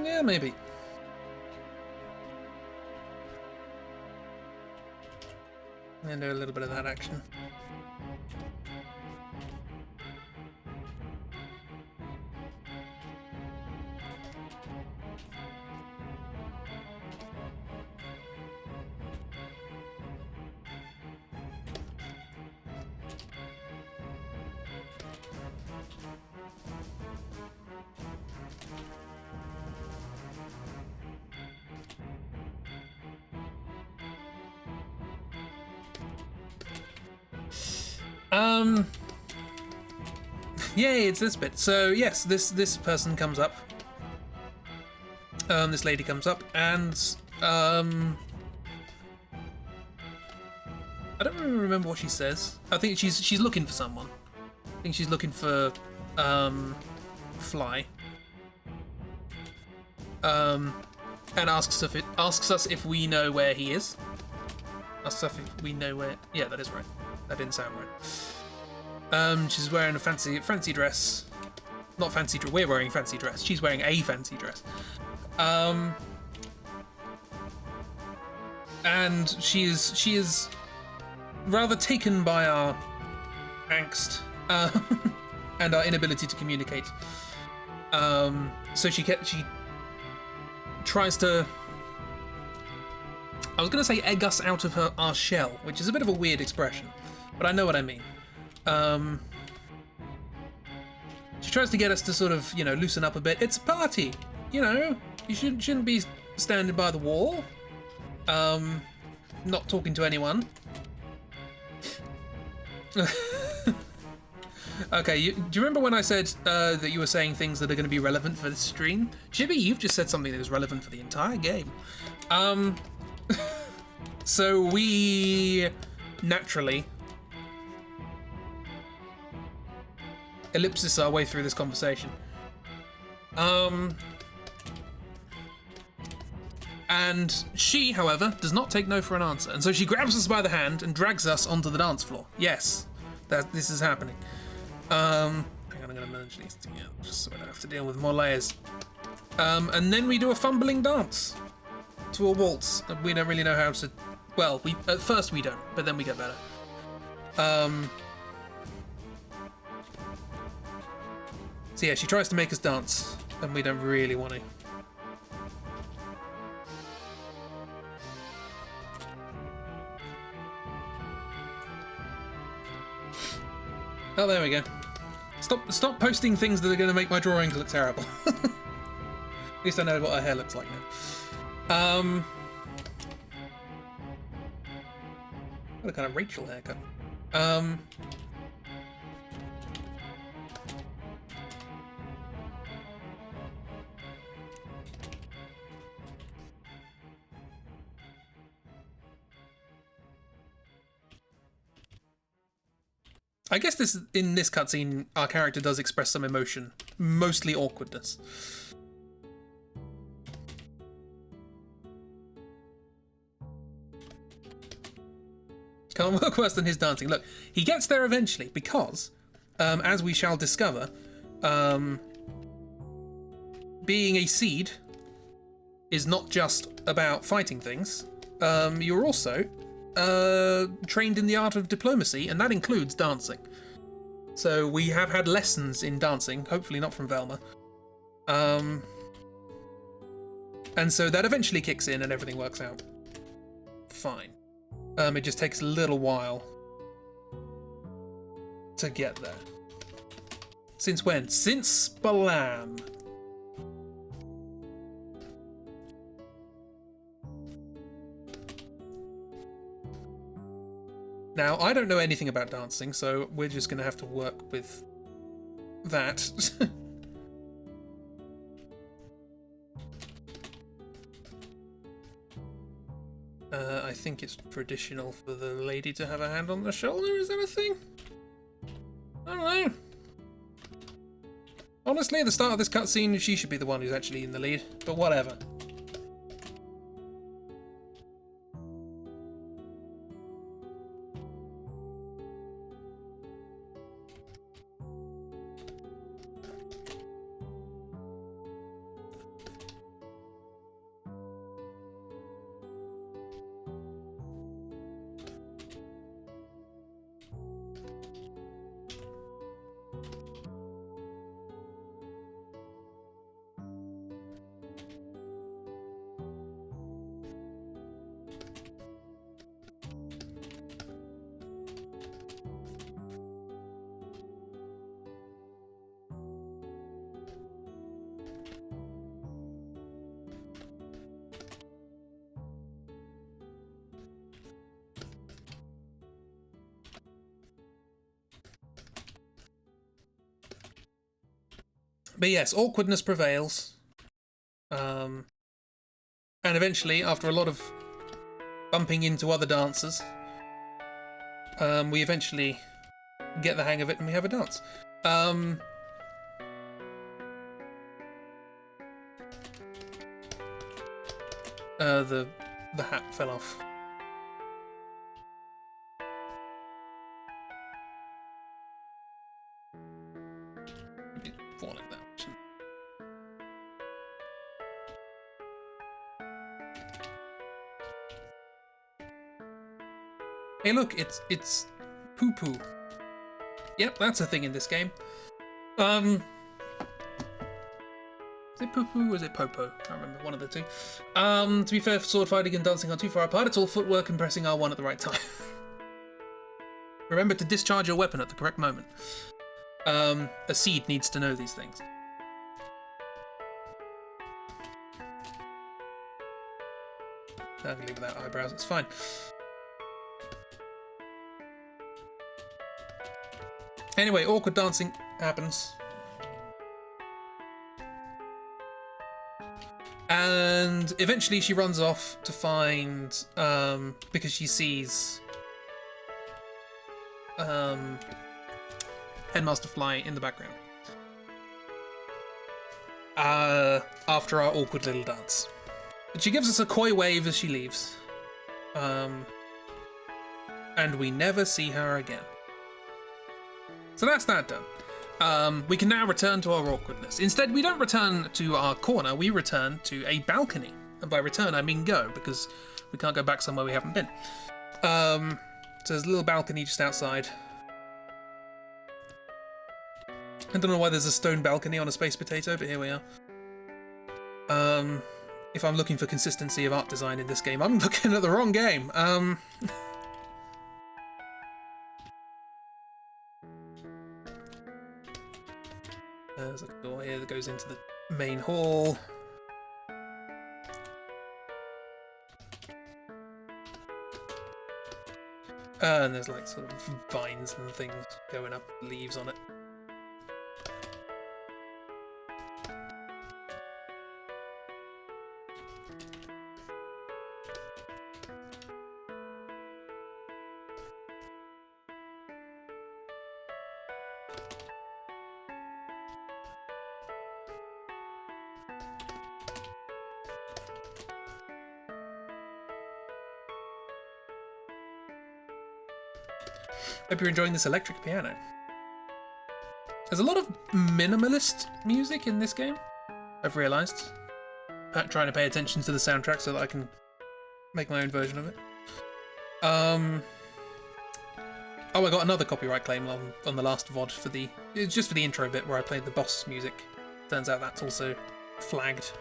Yeah, maybe. And do a little bit of that action. Yay, it's this bit. So yes, this person comes up. This lady comes up, and I don't really remember what she says. I think she's looking for someone. I think she's looking for Fly. And asks us if we know where he is. Asks us if we know where. Yeah, that is right. That didn't sound right. She's wearing a fancy dress. Not fancy dress. We're wearing fancy dress. She's wearing a fancy dress. And she is rather taken by our angst and our inability to communicate. So she tries to. I was going to say egg us out of our shell, which is a bit of a weird expression, but I know what I mean. She tries to get us to sort of, loosen up a bit. It's a party, you shouldn't be standing by the wall, not talking to anyone. Okay, do you remember when I said that you were saying things that are going to be relevant for this stream? Jibby, you've just said something that is relevant for the entire game. So we naturally ellipsis our way through this conversation. And she, however, does not take no for an answer, and so she grabs us by the hand and drags us onto the dance floor. Yes, this is happening. Hang on, I'm gonna merge these together just so I don't have to deal with more layers. And then we do a fumbling dance to a waltz. We don't really know how to. Well, at first we don't, but then we get better. So yeah, she tries to make us dance, and we don't really want to. Oh, there we go. Stop posting things that are going to make my drawings look terrible. At least I know what her hair looks like now. What a kind of Rachel haircut. I guess in this cutscene, our character does express some emotion, mostly awkwardness. Can't work worse than his dancing. Look, he gets there eventually because, as we shall discover, being a seed is not just about fighting things. You're also trained in the art of diplomacy, and that includes dancing. So we have had lessons in dancing, hopefully not from Velma. And so that eventually kicks in and everything works out fine. It just takes a little while to get there. Since when? Since Balam. Now, I don't know anything about dancing, so we're just going to have to work with that. I think it's traditional for the lady to have a hand on the shoulder. Is that a thing? I don't know. Honestly, at the start of this cutscene, she should be the one who's actually in the lead, but whatever. But yes, awkwardness prevails. And eventually, after a lot of bumping into other dancers, we eventually get the hang of it and we have a dance. The hat fell off. Fall like that. Hey, look, it's poo poo. Yep, that's a thing in this game. Is it poo poo or is it popo? I can't remember, one of the two. To be fair, sword fighting and dancing are too far apart. It's all footwork and pressing R1 at the right time. Remember to discharge your weapon at the correct moment. A seed needs to know these things. I can leave without eyebrows, it's fine. Anyway, awkward dancing happens. And eventually she runs off to find, because she sees Headmaster Fly in the background. After our awkward little dance. But she gives us a coy wave as she leaves. And we never see her again. So that's that done. We can now return to our awkwardness. Instead, we don't return to our corner, we return to a balcony. And by return, I mean go, because we can't go back somewhere we haven't been. So there's a little balcony just outside. I don't know why there's a stone balcony on a space potato, but here we are. If I'm looking for consistency of art design in this game, I'm looking at the wrong game. There's a door here that goes into the main hall. And there's like sort of vines and things going up, leaves on it. Hope you're enjoying this electric piano. There's a lot of minimalist music in this game, I've realised. Trying to pay attention to the soundtrack so that I can make my own version of it. Oh, I got another copyright claim on the last VOD for the... It's just for the intro bit where I played the boss music. Turns out that's also flagged.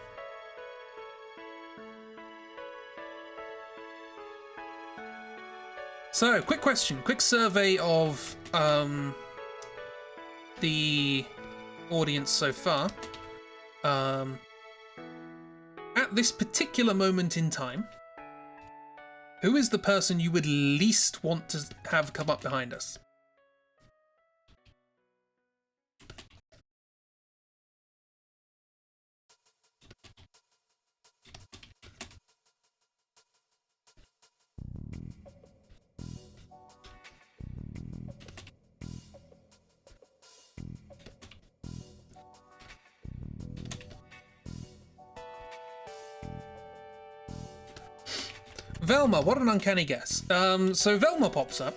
So, quick question. Quick survey of the audience so far. At this particular moment in time, who is the person you would least want to have come up behind us? Velma, what an uncanny guess. So Velma pops up.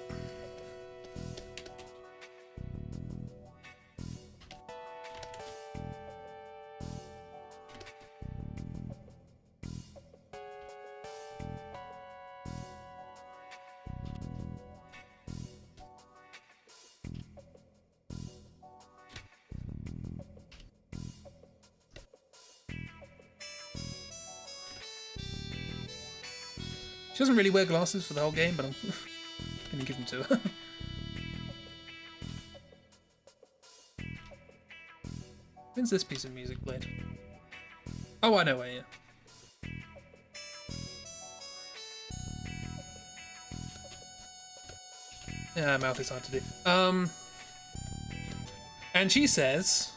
She doesn't really wear glasses for the whole game, but I'm going to give them to her. When's this piece of music played? Oh, I know where, yeah. Yeah, mouth is hard to do. And she says,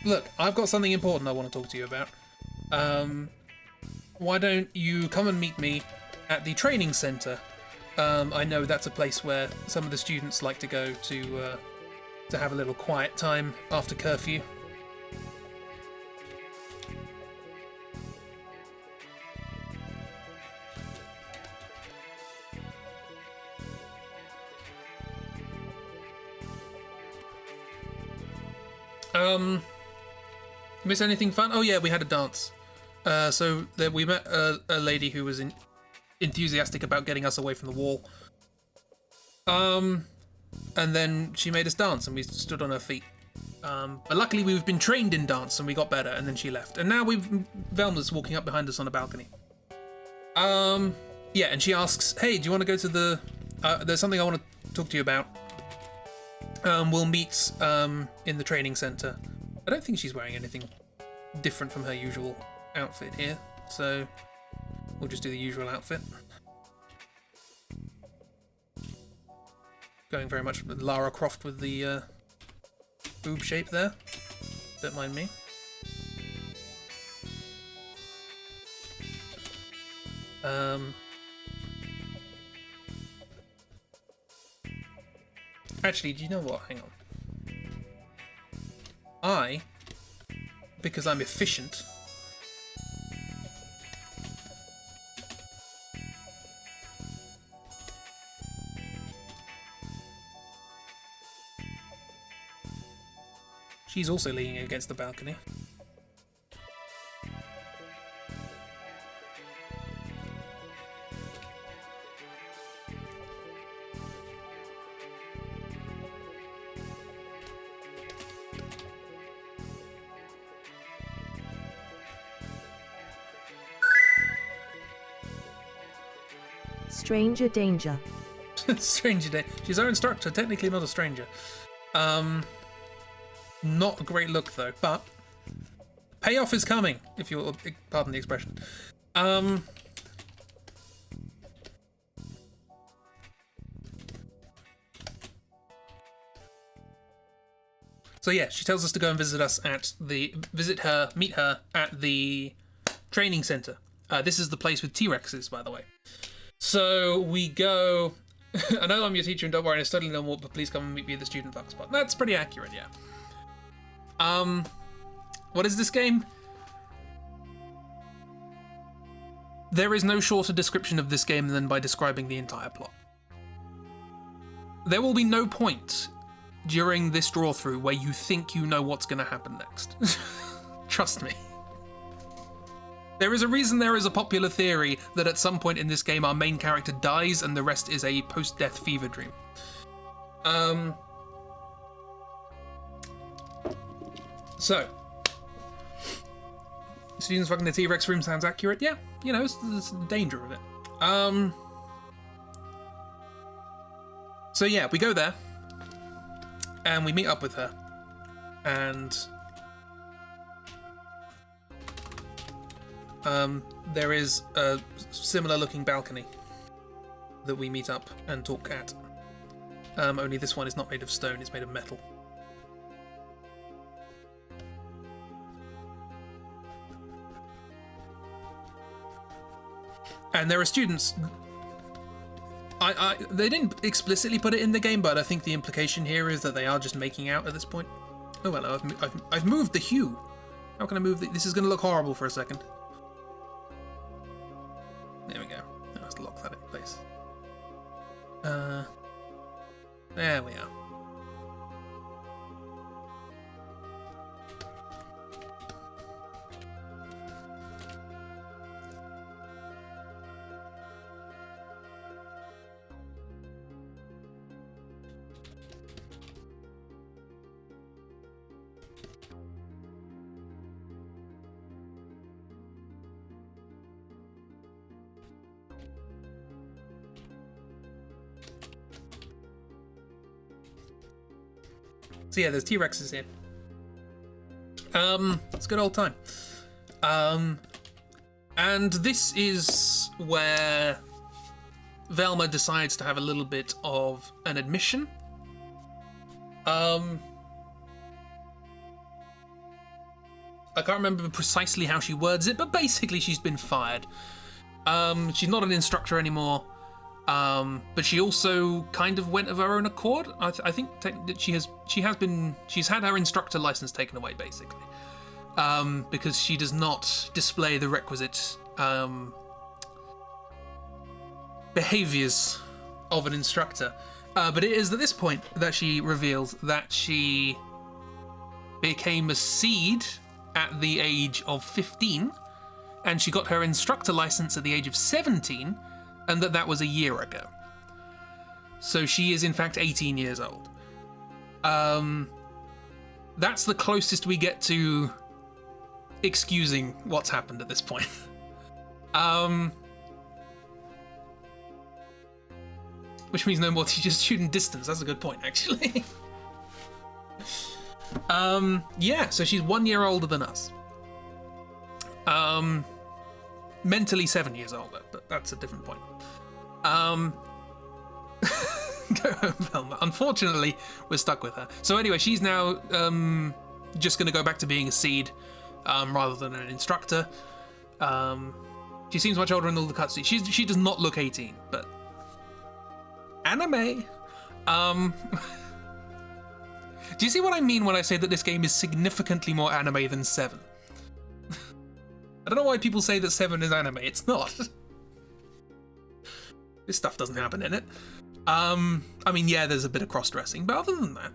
look, I've got something important I want to talk to you about. Why don't you come and meet me at the training centre? I know that's a place where some of the students like to go to have a little quiet time after curfew. Miss anything fun? Oh yeah, we had a dance. So there we met a lady who was enthusiastic about getting us away from the wall. And then she made us dance and we stood on her feet. But luckily we've been trained in dance and we got better, and then she left. And now Velma's walking up behind us on a balcony. Yeah, and she asks, hey, do you want to go to the... there's something I want to talk to you about. We'll meet in the training centre. I don't think she's wearing anything different from her usual outfit here, so we'll just do the usual outfit. Going very much with Lara Croft with the boob shape there. Don't mind me. Actually, do you know what? Hang on. Because I'm efficient, she's also leaning against the balcony. Stranger danger. Stranger danger. She's our instructor, technically not a stranger. Not a great look though, but payoff is coming, if you'll pardon the expression. So yeah, she tells us to go and meet her at the training center. This is the place with T-Rexes, by the way. So we go. I know I'm your teacher and don't worry, I studied no more, but please come and meet me at the student foxpot. That's pretty accurate, yeah. What is this game? There is no shorter description of this game than by describing the entire plot. There will be no point during this draw-through where you think you know what's going to happen next. Trust me. There is a reason there is a popular theory that at some point in this game our main character dies and the rest is a post-death fever dream. So, students fucking the T-Rex room sounds accurate. Yeah, you know, there's the danger of it. So yeah, we go there, and we meet up with her, and there is a similar-looking balcony that we meet up and talk at. Only this one is not made of stone; it's made of metal. And there are students. They didn't explicitly put it in the game, but I think the implication here is that they are just making out at this point. Oh well, I've moved the hue. How can I move this is going to look horrible for a second. There we go. Let's lock that in place. There we are. So yeah, there's T-Rexes here. It's a good old time. And this is where Velma decides to have a little bit of an admission. I can't remember precisely how she words it, but basically she's been fired. She's not an instructor anymore. But she also kind of went of her own accord. I think that she's had her instructor license taken away, basically, because she does not display the requisite behaviors of an instructor. But it is at this point that she reveals that she became a seed at the age of 15, and she got her instructor license at the age of 17. And that was a year ago. So she is in fact 18 years old. That's the closest we get to excusing what's happened at this point. Which means no more teacher-student distance. That's a good point, actually. Yeah, so she's 1 year older than us. Mentally 7 years older, but that's a different point. Go home, Velma. Unfortunately, we're stuck with her. So anyway, she's now just going to go back to being a seed rather than an instructor. She seems much older in all the cutscenes. She does not look 18, but anime. Do you see what I mean when I say that this game is significantly more anime than 7? I don't know why people say that 7 is anime. It's not. This stuff doesn't happen in it. I mean, yeah, there's a bit of cross-dressing, but other than that,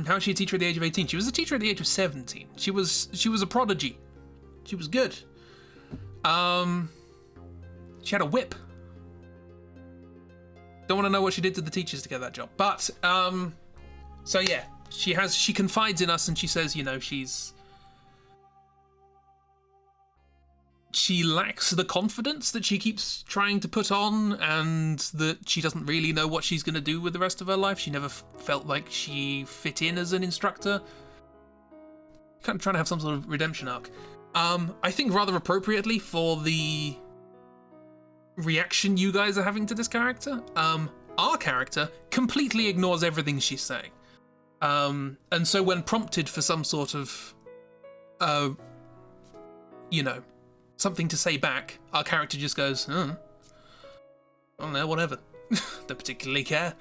how was she a teacher at the age of 18? She was a teacher at the age of 17. She was a prodigy. She was good. She had a whip. Don't want to know what she did to the teachers to get that job. But so yeah, she confides in us and she says, you know, she lacks the confidence that she keeps trying to put on, and that she doesn't really know what she's going to do with the rest of her life. She never felt like she fit in as an instructor. Kind of trying to have some sort of redemption arc. I think rather appropriately for the reaction you guys are having to this character, our character completely ignores everything she's saying. And so when prompted for some sort of, you know, something to say back, our character just goes, I don't know, whatever. Don't particularly care.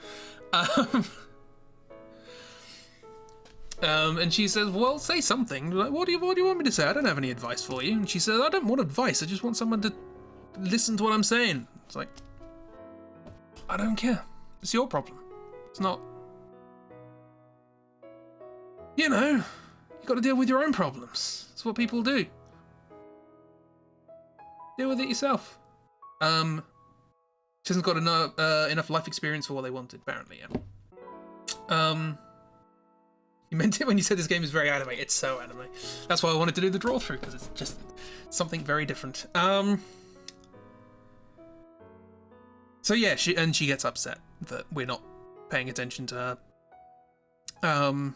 And she says, well, say something. Like, what do you want me to say? I don't have any advice for you. And she says, I don't want advice. I just want someone to listen to what I'm saying. It's like, I don't care. It's your problem. It's not... You know, you got to deal with your own problems. That's what people do. Deal with it yourself. She hasn't got enough life experience for what they wanted, apparently, yeah. You meant it when you said this game is very anime. It's so anime. That's why I wanted to do the Drawthrough, because it's just something very different. So yeah, she gets upset that we're not paying attention to her.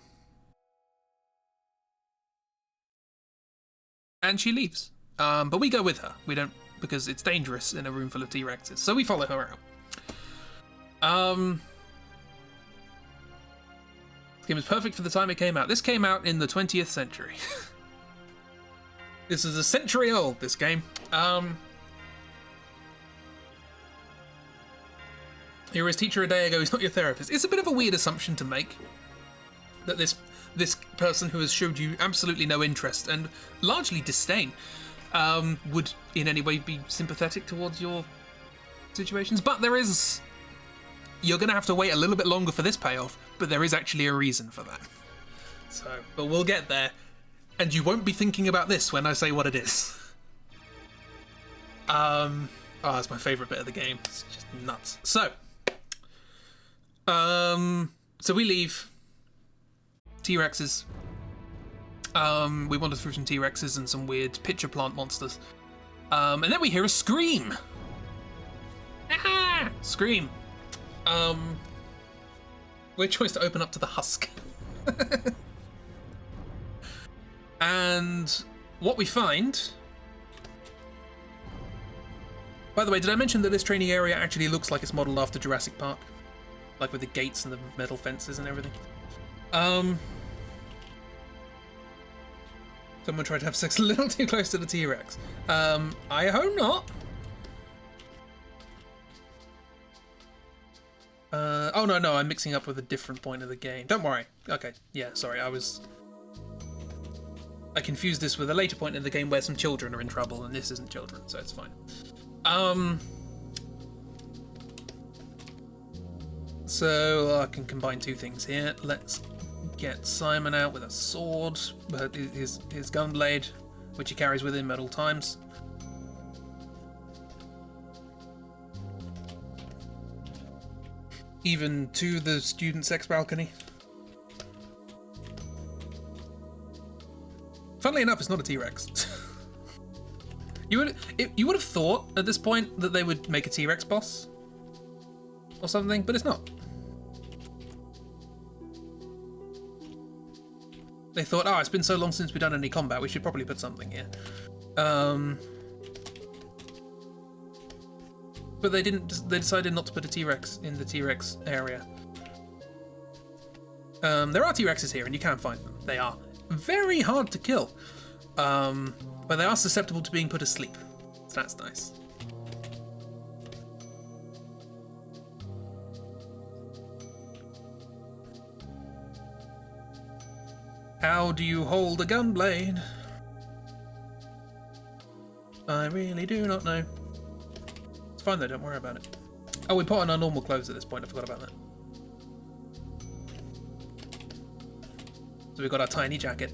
And she leaves. But we go with her. We don't, because it's dangerous in a room full of T-Rexes. So we follow her out. This game was perfect for the time it came out. This came out in the 20th century. This is a century old, this game. You were his teacher a day ago, he's not your therapist. It's a bit of a weird assumption to make. That this person who has showed you absolutely no interest and largely disdain would in any way be sympathetic towards your situations. But there is... You're going to have to wait a little bit longer for this payoff, but there is actually a reason for that. So, but we'll get there. And you won't be thinking about this when I say what it is. Oh, that's my favourite bit of the game. It's just nuts. So we leave. T-Rexes. We wander through some T-Rexes and some weird pitcher plant monsters. And then we hear a scream. Ah! Scream. Weird choice to open up to the husk. And what we find... By the way, did I mention that this training area actually looks like it's modelled after Jurassic Park? Like with the gates and the metal fences and everything. Someone tried to have sex a little too close to the T-Rex. I hope not. Oh no, I'm mixing up with a different point of the game. Don't worry. Okay, yeah, sorry, I confused this with a later point in the game where some children are in trouble, and this isn't children, so it's fine. So I can combine two things here. Let's get Simon out with a sword, his gunblade, which he carries with him at all times. Even to the student sex balcony. Funnily enough, it's not a T-Rex. You would have thought at this point that they would make a T-Rex boss or something, but it's not. They thought, oh, it's been so long since we've done any combat, we should probably put something here. But they didn't. They decided not to put a T-Rex in the T-Rex area. There are T-Rexes here, and you can find them. They are very hard to kill, but they are susceptible to being put asleep. So that's nice. How do you hold a gunblade? I really do not know. It's fine though, don't worry about it. Oh, we put on our normal clothes at this point, I forgot about that. So we've got our tiny jacket.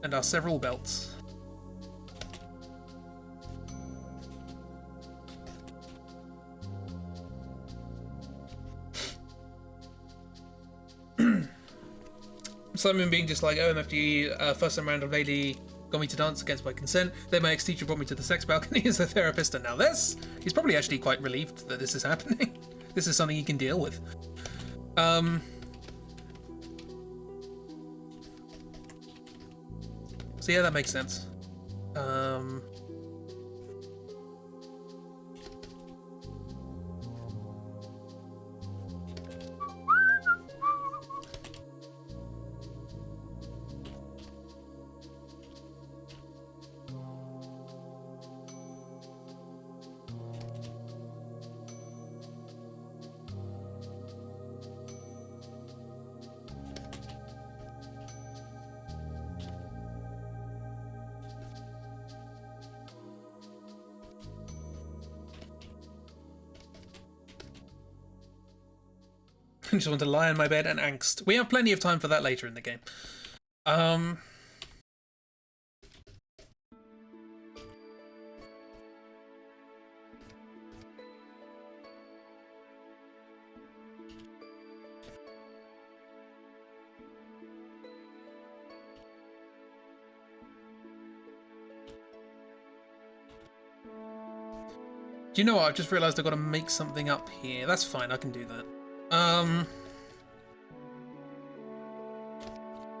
And our several belts. Simon being just like, OMFG, first time round a lady got me to dance against my consent. Then my ex-teacher brought me to the sex balcony as a therapist, and now this. He's probably actually quite relieved that this is happening. This is something he can deal with. So yeah, that makes sense. I just want to lie in my bed and angst. We have plenty of time for that later in the game. Do you know what? I've just realised I've got to make something up here. That's fine, I can do that.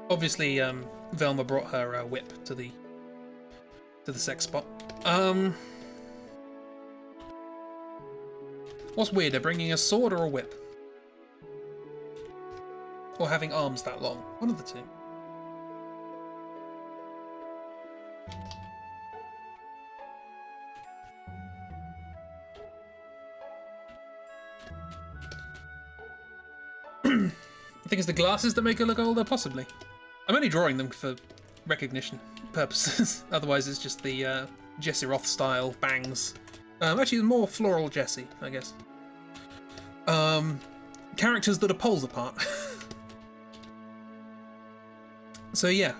Obviously, Velma brought her whip to the sex spot. What's weirder, bringing a sword or a whip? Or having arms that long? One of the two. I think it's the glasses that make her look older, possibly. I'm only drawing them for recognition purposes. Otherwise, it's just the Jessie Roth style bangs. Actually, more floral Jessie, I guess. Characters that are poles apart. So yeah,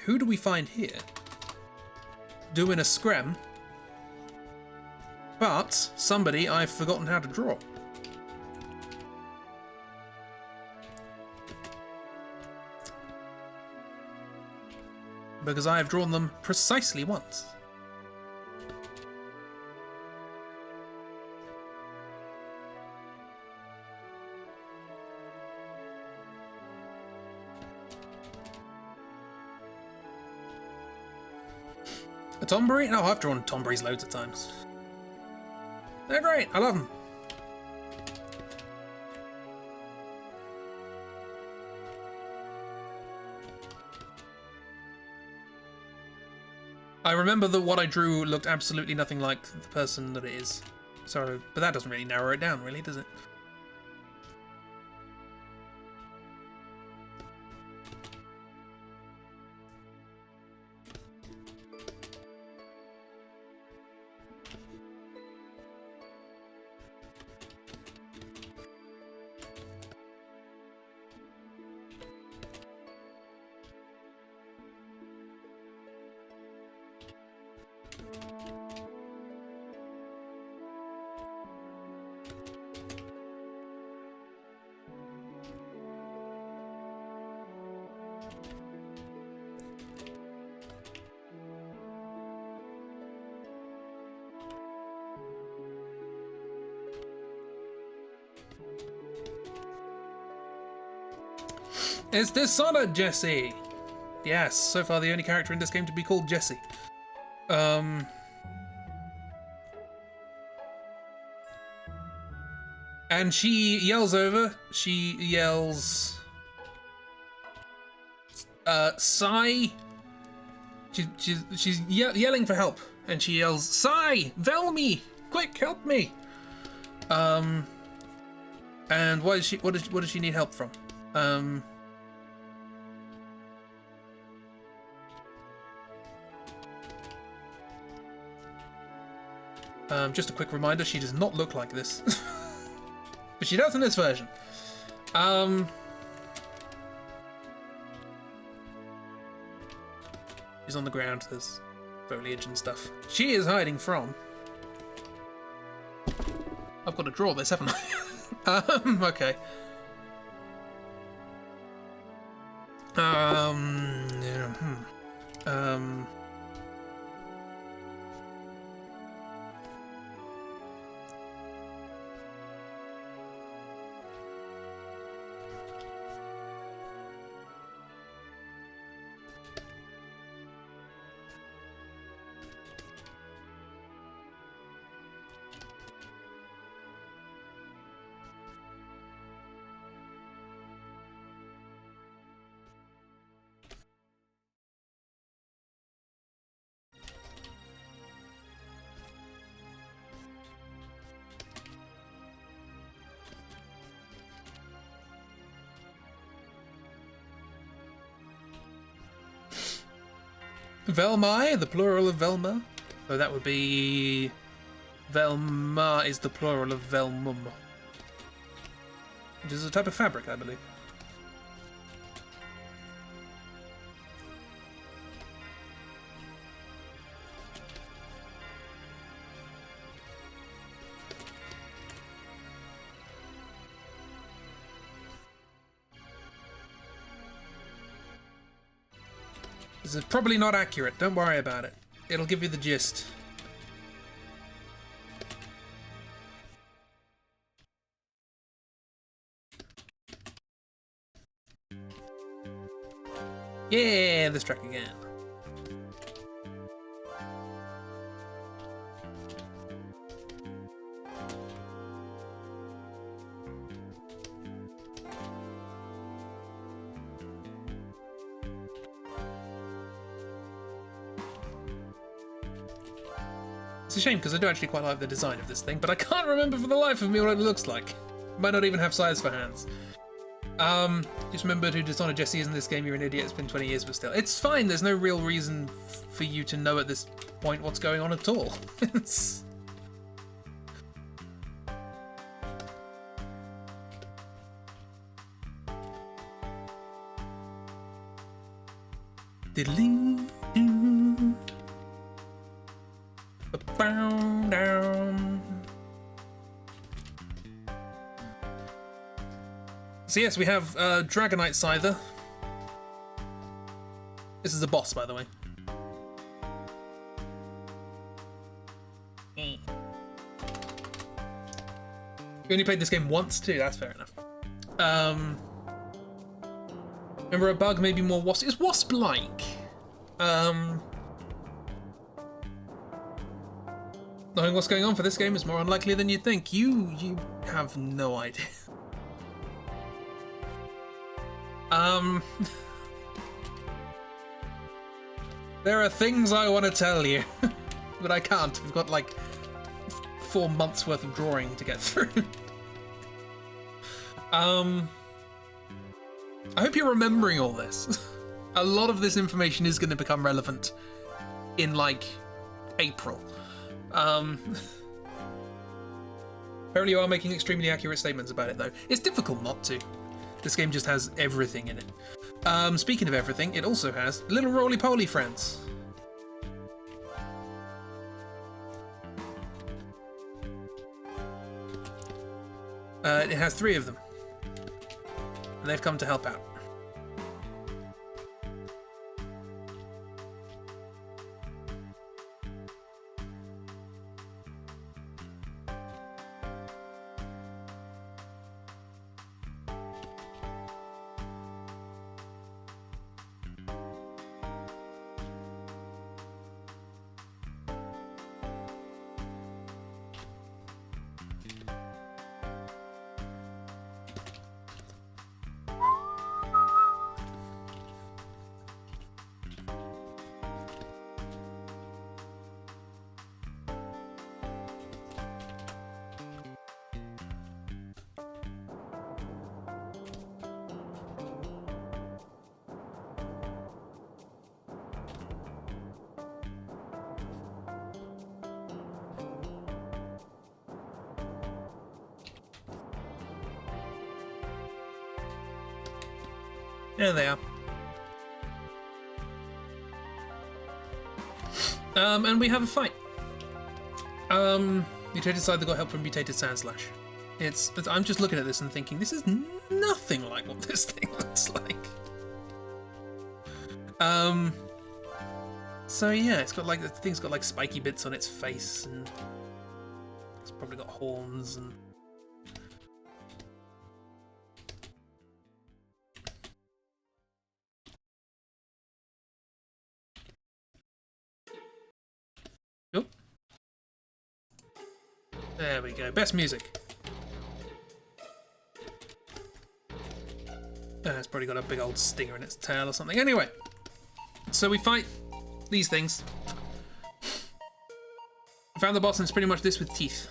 who do we find here? Doing a scram. But somebody I've forgotten how to draw. Because I have drawn them precisely once. A Tombury? No, I've drawn Tomburys loads of times. They're great, I love them. I remember that what I drew looked absolutely nothing like the person that it is. So, but that doesn't really narrow it down, really, does it? It's Dishonored Jessie! Yes, so far the only character in this game to be called Jessie. And she yells over, Sigh! She's yelling for help, and she yells, Sigh! Velma! Quick, help me! And what does she need help from? Just a quick reminder, she does not look like this. But she does in this version. She's on the ground, there's foliage and stuff. She is hiding from... I've got to draw this, haven't I? Okay. Velma, the plural of Velma. So that would be... Velma is the plural of Velmum. which is a type of fabric, I believe. This is probably not accurate, don't worry about it. It'll give you the gist. Yeah, this track again. It's a shame because I do actually quite like the design of this thing, but I can't remember for the life of me what it looks like. Might not even have size for hands. Just remembered who Dishonored Jesse is in this game. You're an idiot. It's been 20 years, but still. It's fine. There's no real reason for you to know at this point what's going on at all. It's... Diddling. Down. So yes, we have Dragonite Scyther. This is a boss, by the way. You only played this game once too, that's fair enough. Remember a bug, maybe more wasp. It's wasp-like. Knowing what's going on for this game is more unlikely than you'd think. You have no idea. There are things I want to tell you, but I can't. We've got like 4 months worth of drawing to get through. I hope you're remembering all this. A lot of this information is going to become relevant in like April. Apparently you are making extremely accurate statements about it though. It's difficult not to. This game just has everything in it. Speaking of everything, it also has little roly-poly friends. It has 3 of them. And they've come to help out. There they are. And we have a fight. Mutated Scyther got help from Mutated Sandslash. I'm just looking at this and thinking, this is nothing like what this thing looks like. So yeah, it's got like, the thing's got like spiky bits on its face, and it's probably got horns and... Oh. There we go. Best music. It's probably got a big old stinger in its tail or something. Anyway, so we fight these things. I found the boss and it's pretty much this with teeth.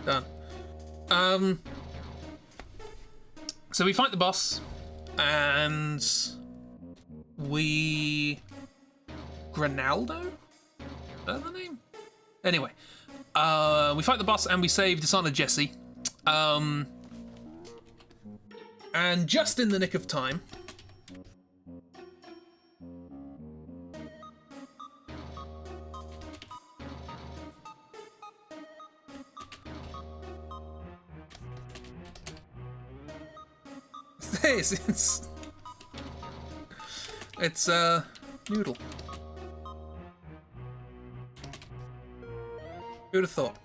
Done. So we fight the boss and we... Granaldo? Is that the name? Anyway, We fight the boss and we save Dishonored Jesse. And just in the nick of time... It's Noodle. Who'd have thought?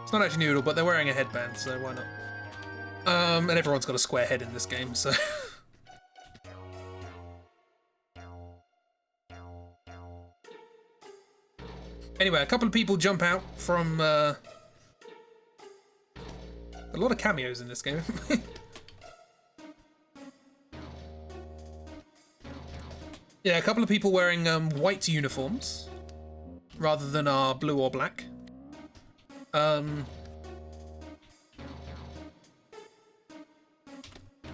It's not actually Noodle, but they're wearing a headband, so why not? And everyone's got a square head in this game, so... Anyway, a couple of people jump out from... A lot of cameos in this game. Yeah, a couple of people wearing white uniforms, rather than our blue or black.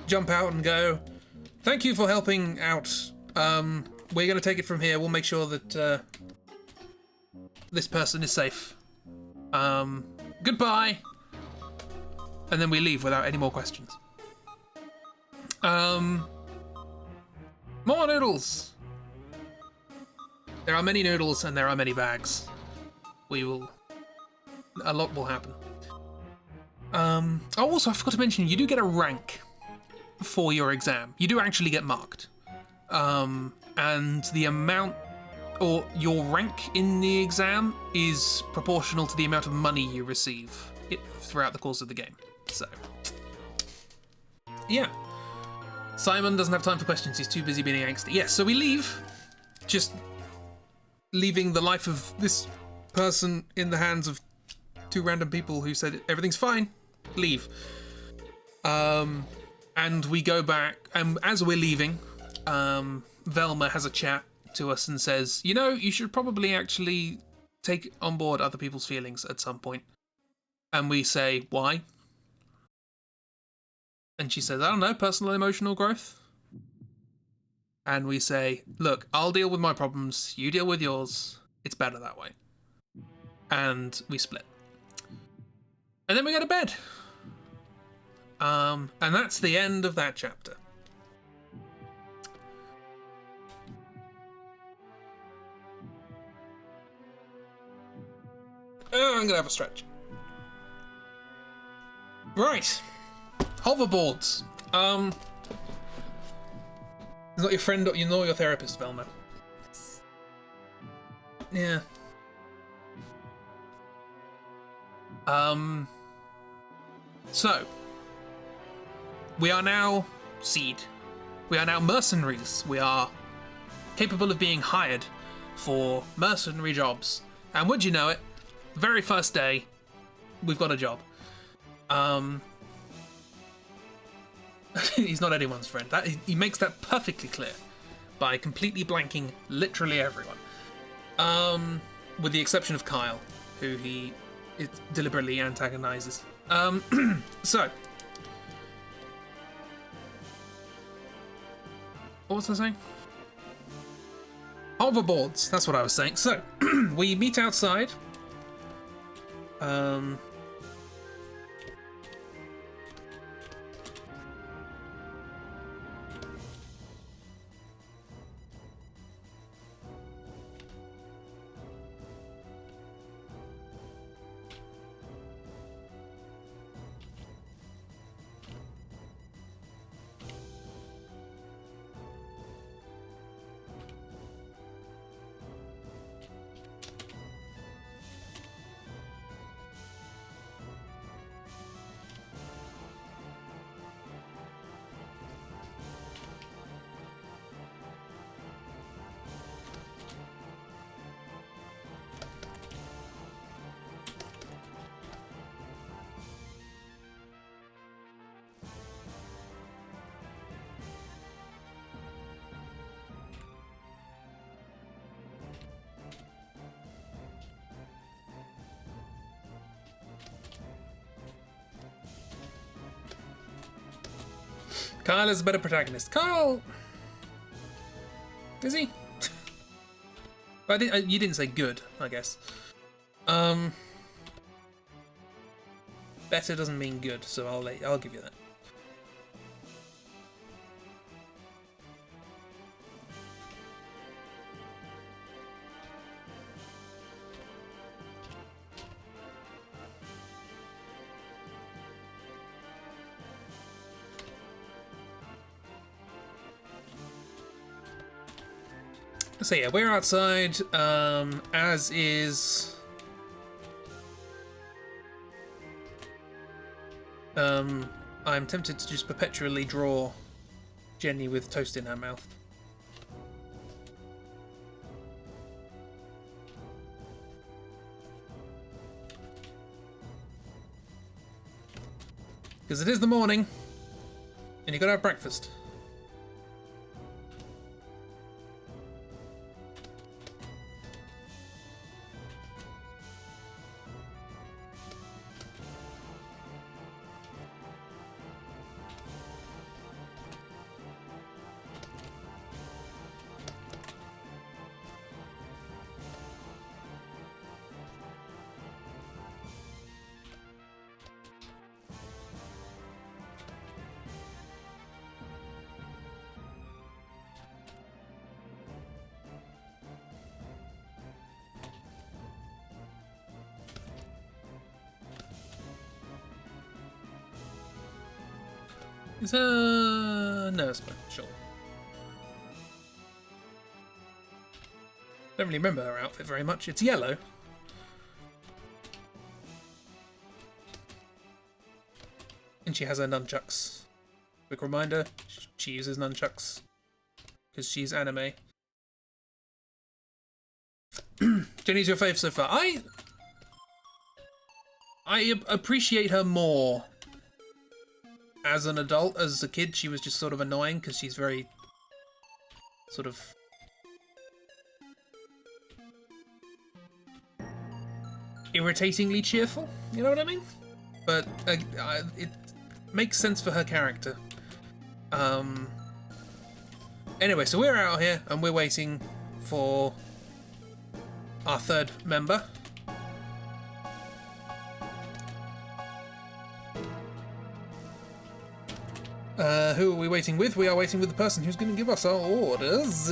Jump out and go, thank you for helping out. We're going to take it from here. We'll make sure that this person is safe. Goodbye. And then we leave without any more questions. More noodles. There are many noodles and there are many bags. A lot will happen. Oh, also, I forgot to mention, you do get a rank for your exam. You do actually get marked. And the amount, or your rank in the exam is proportional to the amount of money you receive throughout the course of the game. So, yeah. Simon doesn't have time for questions. He's too busy being angsty. Yes, so we leave. Just leaving the life of this person in the hands of two random people who said everything's fine. Leave. And we go back, and as we're leaving, Velma has a chat to us and says, you know, you should probably actually take on board other people's feelings at some point. And we say, why? And she says, I don't know, personal emotional growth. And we say, look, I'll deal with my problems, you deal with yours. It's better that way. And we split. And then we go to bed. And that's the end of that chapter. Oh, I'm gonna have a stretch. Right. Hoverboards. It's not your friend, you know your therapist, Velma. Yeah. So, we are now Seed. We are now mercenaries. We are capable of being hired for mercenary jobs. And would you know it, the very first day, we've got a job. He's not anyone's friend. He makes that perfectly clear by completely blanking literally everyone. With the exception of Kyle, who he deliberately antagonizes. So, what was I saying? Hoverboards, that's what I was saying. So, we meet outside. Kyle is a better protagonist. Kyle... Is he? You didn't say good, I guess. Better doesn't mean good, so I'll give you that. So yeah, we're outside, as is... I'm tempted to just perpetually draw Jenny with toast in her mouth. Because it is the morning, and you gotta have breakfast. Is no, it's fine. Sure. Don't really remember her outfit very much. It's yellow. And she has her nunchucks. Quick reminder, she uses nunchucks. Because she's anime. Jenny's your fave so far. I appreciate her more as an adult. As a kid, she was just sort of annoying because she's very sort of irritatingly cheerful. You know what I mean? But it makes sense for her character. Anyway, so we're out here and we're waiting for our third member. Who are we waiting with? We are waiting with the person who's going to give us our orders.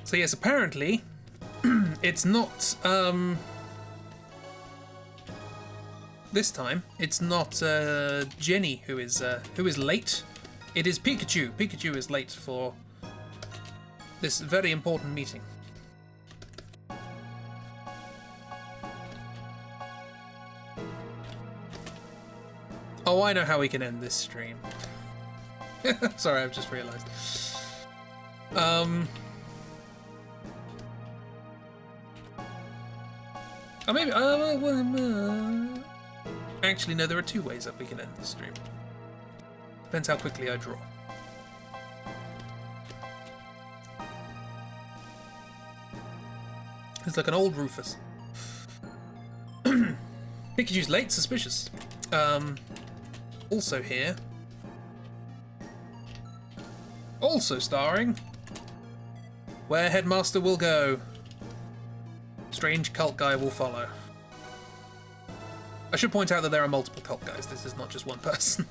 So yes, apparently it's not this time. It's not Jenny who is late. It is Pikachu. Pikachu is late for this very important meeting. Oh, I know how we can end this stream. Sorry, I've just realised. Oh, maybe. Actually, no. There are two ways that we can end the stream. Depends how quickly I draw. It's like an old Rufus. Pikachu's late, suspicious. Also here. Also starring. Where Headmaster will go. Strange cult guy will follow. I should point out that there are multiple cult guys. This is not just one person.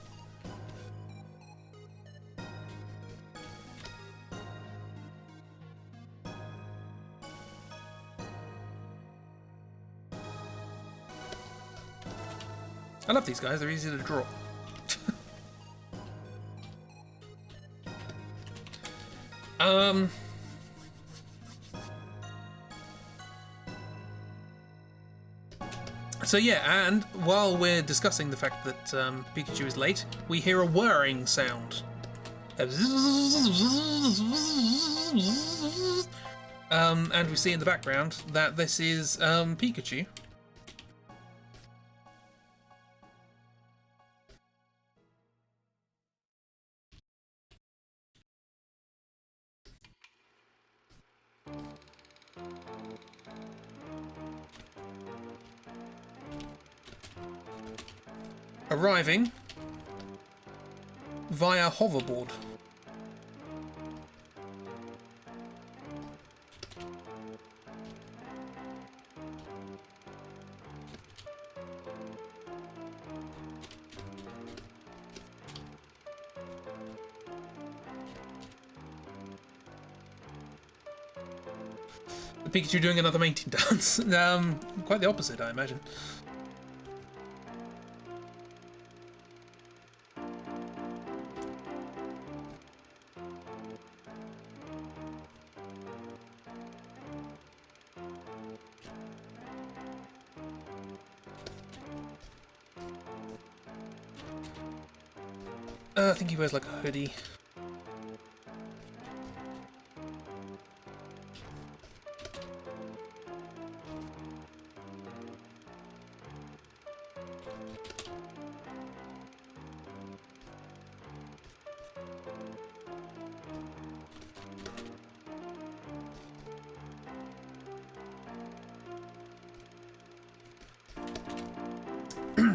I love these guys, they're easy to draw. So yeah, and while we're discussing the fact that Pikachu is late, we hear a whirring sound. And we see in the background that this is Pikachu. Arriving via hoverboard. Pikachu doing another mating dance. Quite the opposite, I imagine. I think he wears like a hoodie.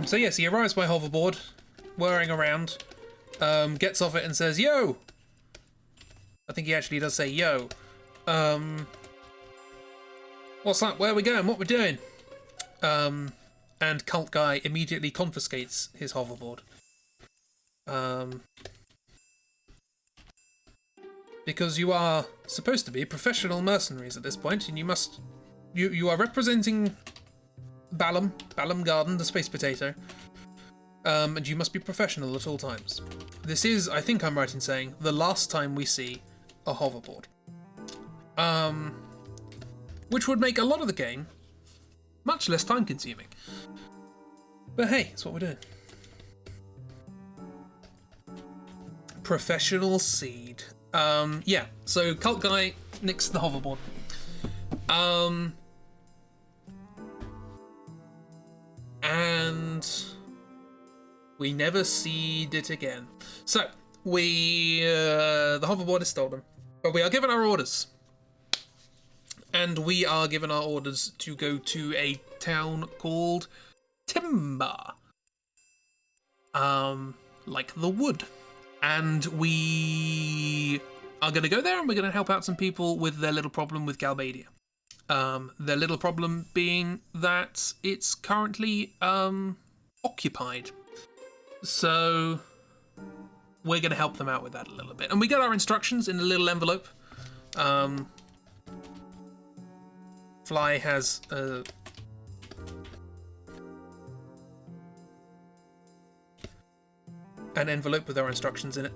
So yes, he arrives by hoverboard, whirring around, gets off it and says, "Yo!" I think he actually does say, "Yo." What's that? Where are we going? What we're doing? And Cult Guy immediately confiscates his hoverboard. Because you are supposed to be professional mercenaries at this point, and you are representing Balam Garden, the space potato, and you must be professional at all times. This is, I think I'm right in saying, the last time we see a hoverboard. Which would make a lot of the game much less time consuming. But hey, it's what we're doing. Professional seed. Yeah, so Cult Guy nicks the hoverboard. And we never seed it again. So the hoverboard is stolen, but we are given our orders, and we are given our orders to go to a town called Timber, like the wood, and we are going to go there and we're going to help out some people with their little problem with Galbadia. Their little problem being that it's currently occupied. So we're going to help them out with that a little bit. And we get our instructions in a little envelope. Fly has an envelope with our instructions in it.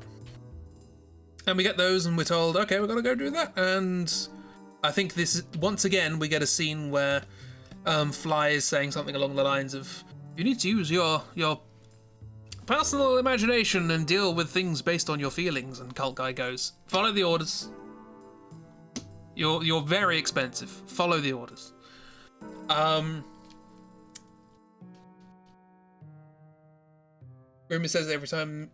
And we get those and we're told, okay, we're going to go do that. And I think this is, once again, we get a scene where Fly is saying something along the lines of, you need to use your personal imagination and deal with things based on your feelings. And Cult Guy goes, follow the orders. You're very expensive. Follow the orders. Rumor says every time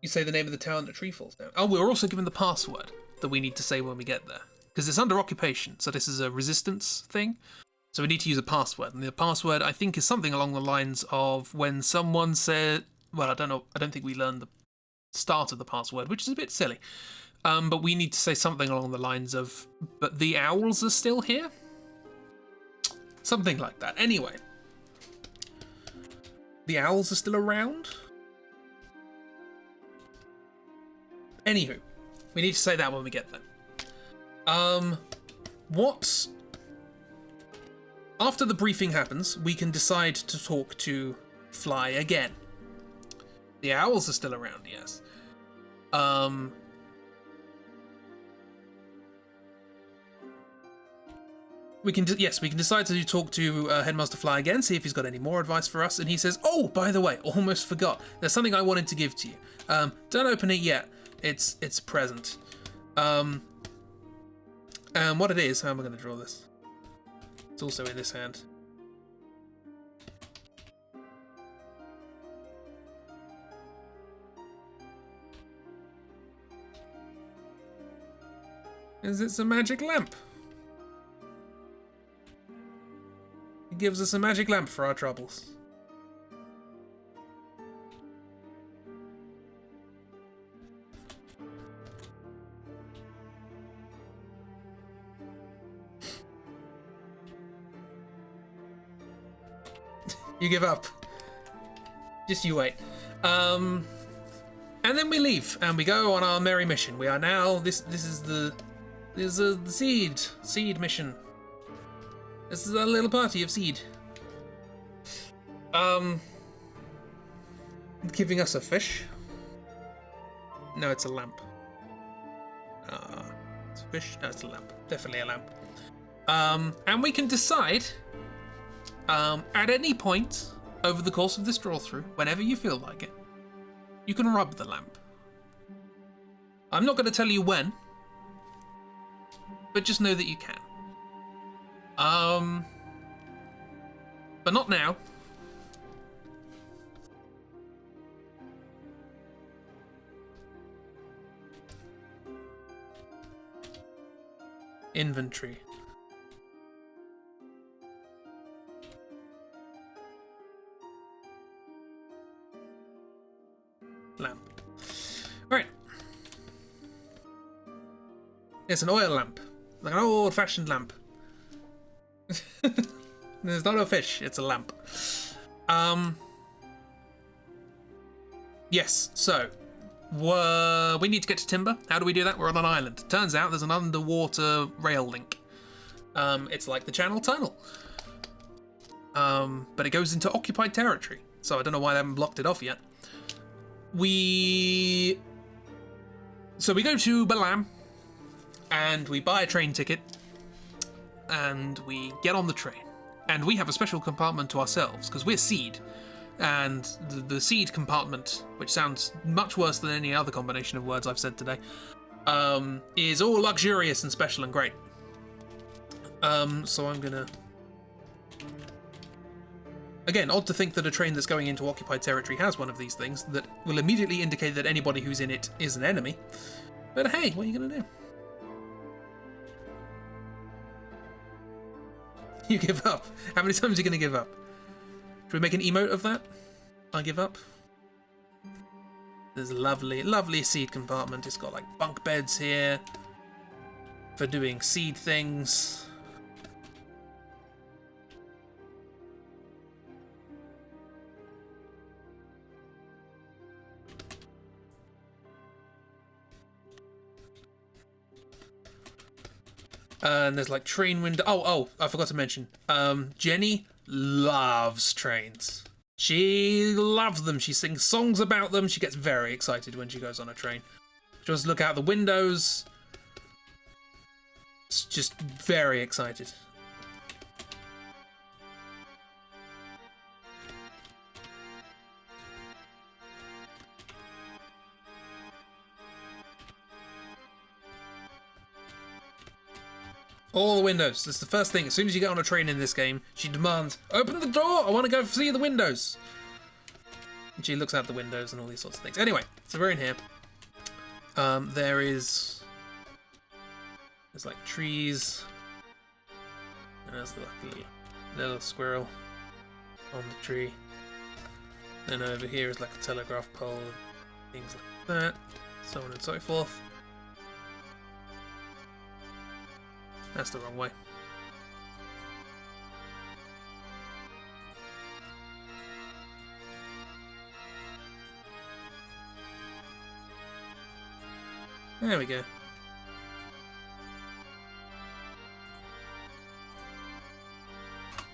you say the name of the town, the tree falls down. Oh, we're also given the password that we need to say when we get there. Because it's under occupation, so this is a resistance thing. So we need to use a password. And the password, I think, is something along the lines of when someone said... Well, I don't know. I don't think we learned the start of the password, which is a bit silly. But we need to say something along the lines of, but the owls are still here? Something like that. Anyway. The owls are still around? Anywho, we need to say that when we get there. After the briefing happens, we can decide to talk to fly again. The owls are still around, yes. We can decide to talk to Headmaster Fly again, see if he's got any more advice for us. And he says, "Oh, by the way, almost forgot. There's something I wanted to give to you. Don't open it yet. It's a present. And what it is, how am I going to draw this? It's also in this hand. It's a magic lamp. It gives us a magic lamp for our troubles. You give up. Just you wait. And then we leave and we go on our merry mission. We are now this is the seed mission. This is a little party of seed. Giving us a fish. No, it's a lamp. It's a fish. No, it's a lamp. Definitely a lamp. And we can decide at any point over the course of this draw-through, whenever you feel like it, you can rub the lamp. I'm not going to tell you when, but just know that you can. But not now. Inventory. Lamp. Alright. It's an oil lamp. Like an old-fashioned lamp. There's not a fish, it's a lamp. Yes, so we need to get to Timber. How do we do that? We're on an island. Turns out there's an underwater rail link. It's like the Channel Tunnel. But it goes into occupied territory. So I don't know why they haven't blocked it off yet. We go to Balam and we buy a train ticket and we get on the train. And we have a special compartment to ourselves because we're seed. And the seed compartment, which sounds much worse than any other combination of words I've said today, is all luxurious and special and great. So I'm gonna... Again, odd to think that a train that's going into occupied territory has one of these things that will immediately indicate that anybody who's in it is an enemy. But hey, what are you gonna do? You give up. How many times are you gonna give up? Should we make an emote of that? I give up. There's a lovely, lovely seed compartment. It's got like bunk beds here for doing seed things. And there's like train window. Oh, I forgot to mention. Jenny loves trains. She loves them. She sings songs about them. She gets very excited when she goes on a train. She just look out the windows. It's just very excited. All the windows. That's the first thing. As soon as you get on a train in this game, she demands, "Open the door! I want to go see the windows!" And she looks out the windows and all these sorts of things. Anyway, so we're in here. There's like trees. And there's like a little squirrel on the tree. Then over here is like a telegraph pole, things like that, so on and so forth. That's the wrong way. There we go.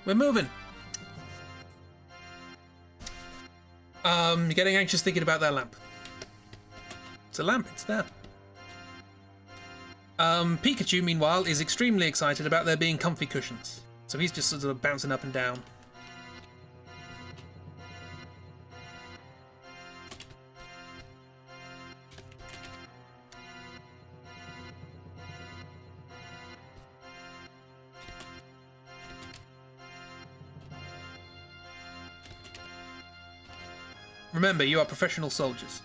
We're moving. You're getting anxious thinking about that lamp. It's a lamp, it's there. Pikachu, meanwhile, is extremely excited about there being comfy cushions. So he's just sort of bouncing up and down. Remember, you are professional soldiers.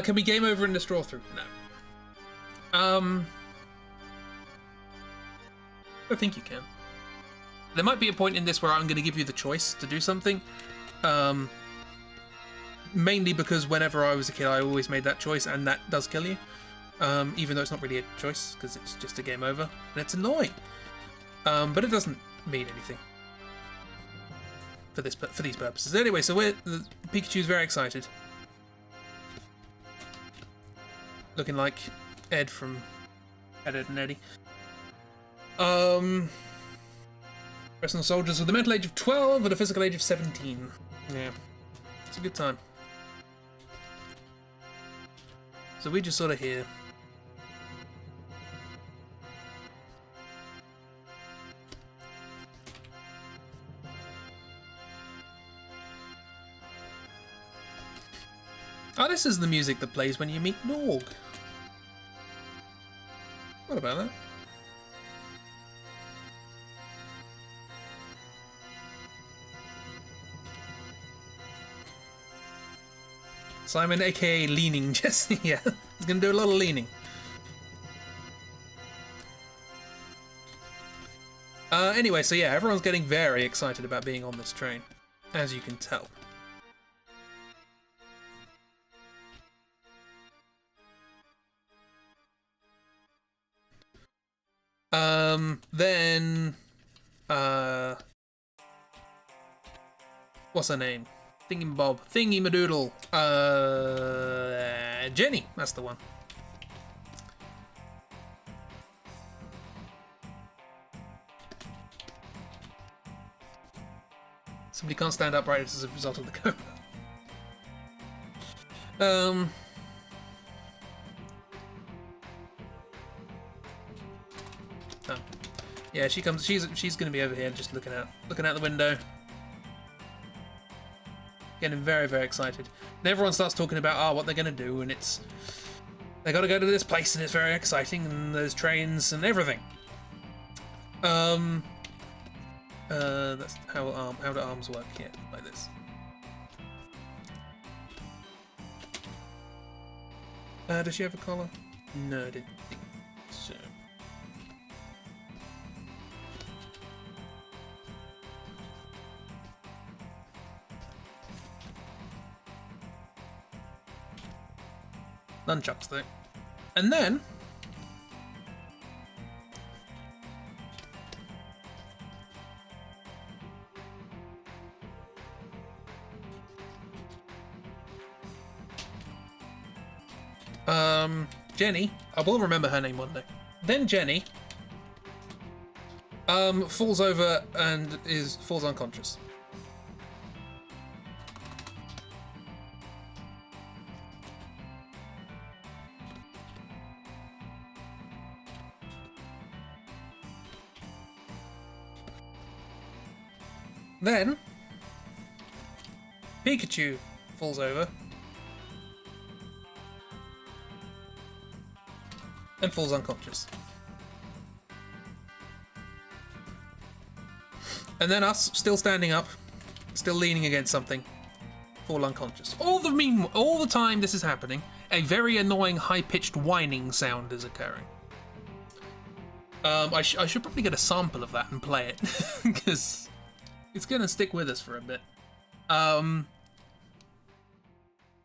Can we game over in this Drawthrough? No. I think you can. There might be a point in this where I'm going to give you the choice to do something. Mainly because whenever I was a kid, I always made that choice, and that does kill you. Even though it's not really a choice, because it's just a game over. And it's annoying. But it doesn't mean anything. For these purposes. Anyway, so Pikachu's very excited. Looking like Ed from Ed, and Eddie. Professional soldiers with a mental age of 12 and a physical age of 17. Yeah, it's a good time. So we just sort of here. Oh, this is the music that plays when you meet Norg. What about that? Simon, aka Leaning Jesse. Yeah, he's gonna do a lot of leaning. Anyway, so yeah, everyone's getting very excited about being on this train, as you can tell. Then, what's her name? Thingy-bob, Thingy-madoodle, Jenny, that's the one. Somebody can't stand upright as a result of the coma. Oh. Yeah, she comes. She's going to be over here, just looking out the window, getting very, very excited. And everyone starts talking about what they're going to do, and they got to go to this place, and it's very exciting, and there's trains and everything. That's how do arms work here, like this. Does she have a collar? No, I didn't think so. Nunchucks though. And then Jenny, I will remember her name one day. Then Jenny falls over and falls unconscious. Then Pikachu falls over and falls unconscious. And then us, still standing up, Still leaning against something. Fall unconscious. All the time this is happening, a very annoying high-pitched whining sound is occurring. I should probably get a sample of that and play it, because it's gonna stick with us for a bit.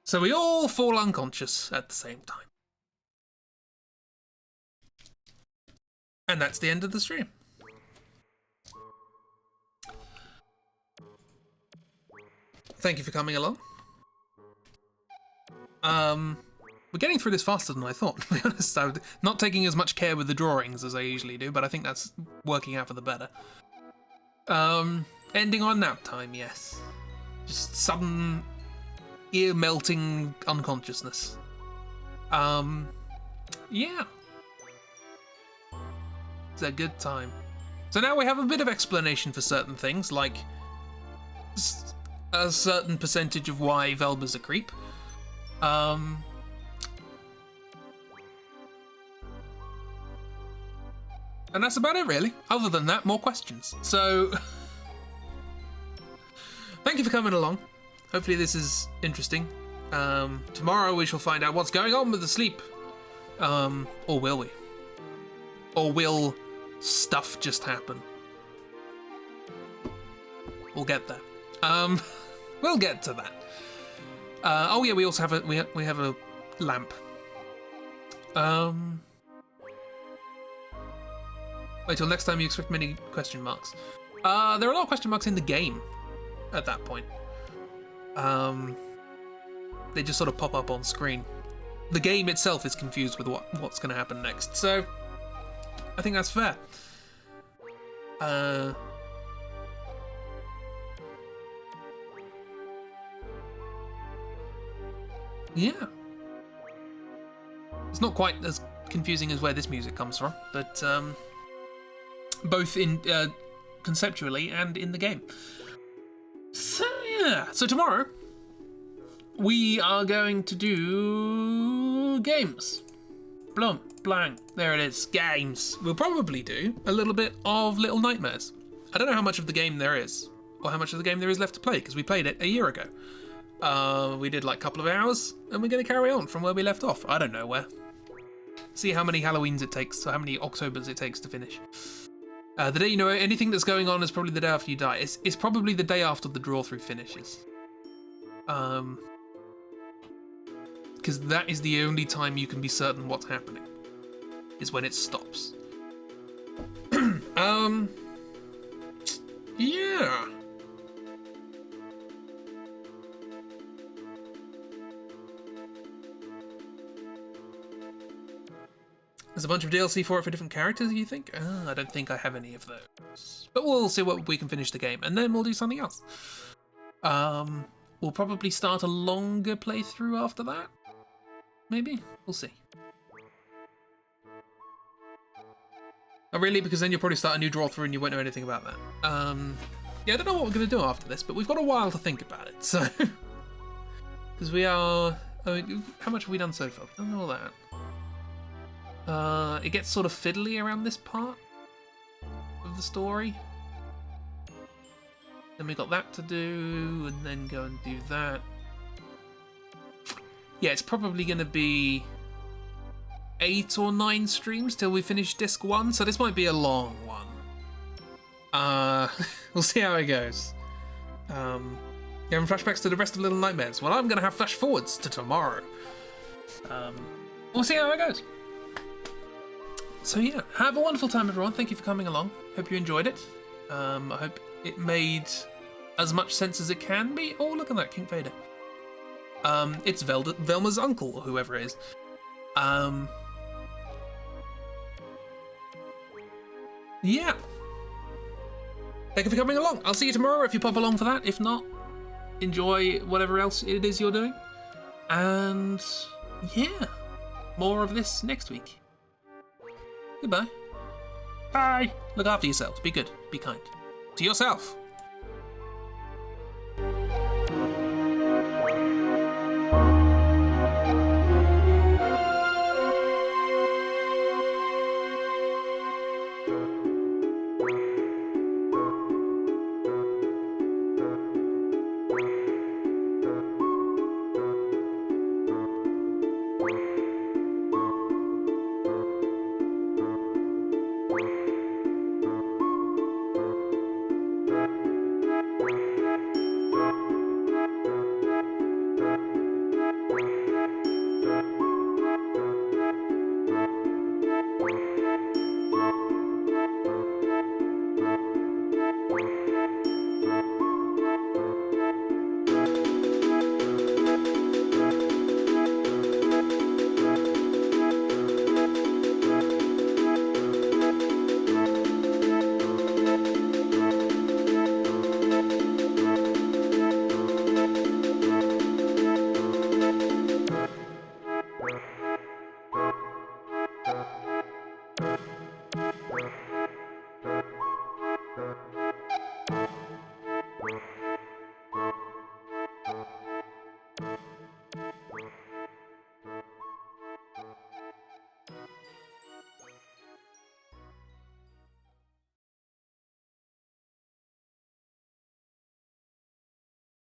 So we all fall unconscious at the same time. And that's the end of the stream. Thank you for coming along. We're getting through this faster than I thought, to be honest. I'm not taking as much care with the drawings as I usually do, but I think that's working out for the better. Ending on nap time, yes. Just sudden ear-melting unconsciousness. Yeah. It's a good time. So now we have a bit of explanation for certain things, like a certain percentage of why Velma's a creep. And that's about it, really. Other than that, more questions. So, thank you for coming along. Hopefully this is interesting. Tomorrow we shall find out what's going on with the sleep. Or will we? Or will stuff just happen? We'll get there. We'll get to that. Oh yeah, we also have we have a lamp. Wait till next time you expect many question marks. There are a lot of question marks in the game at that point. They just sort of pop up on screen. The game itself is confused with what's going to happen next, so I think that's fair. Yeah. It's not quite as confusing as where this music comes from, but both in conceptually and in the game. So yeah, so tomorrow we are going to do games. Blum, blang, there it is, games. We'll probably do a little bit of Little Nightmares. I don't know how much of the game there is, or how much of the game there is left to play, because we played it a year ago. We did like a couple of hours, and we're going to carry on from where we left off. I don't know where. See how many Halloweens it takes, or how many Octobers it takes to finish. The day, you know, anything that's going on is probably the day after you die. It's probably the day after the Drawthrough finishes. Because that is the only time you can be certain what's happening, is when it stops. Yeah. There's a bunch of DLC for it for different characters, you think? I don't think I have any of those. But we'll see what we can finish the game, and then we'll do something else. We'll probably start a longer playthrough after that. Maybe? We'll see. Not really, because then you'll probably start a new Drawthrough and you won't know anything about that. Yeah, I don't know what we're going to do after this, but we've got a while to think about it, so... Because we are... I mean, how much have we done so far? We've done all that. It gets sort of fiddly around this part of the story. Then we got that to do, and then go and do that. Yeah, it's probably going to be 8 or 9 streams till we finish disc 1, so this might be a long one. We'll see how it goes. Having flashbacks to the rest of Little Nightmares. Well, I'm going to have flash forwards to tomorrow. We'll see how it goes. So yeah, have a wonderful time, everyone. Thank you for coming along. Hope you enjoyed it. I hope it made as much sense as it can be. Oh, look at that, King Vader. It's Velma's uncle, or whoever it is. Yeah. Thank you for coming along. I'll see you tomorrow if you pop along for that. If not, enjoy whatever else it is you're doing. And yeah, more of this next week. Goodbye. Bye. Look after yourselves. Be good. Be kind. To yourself.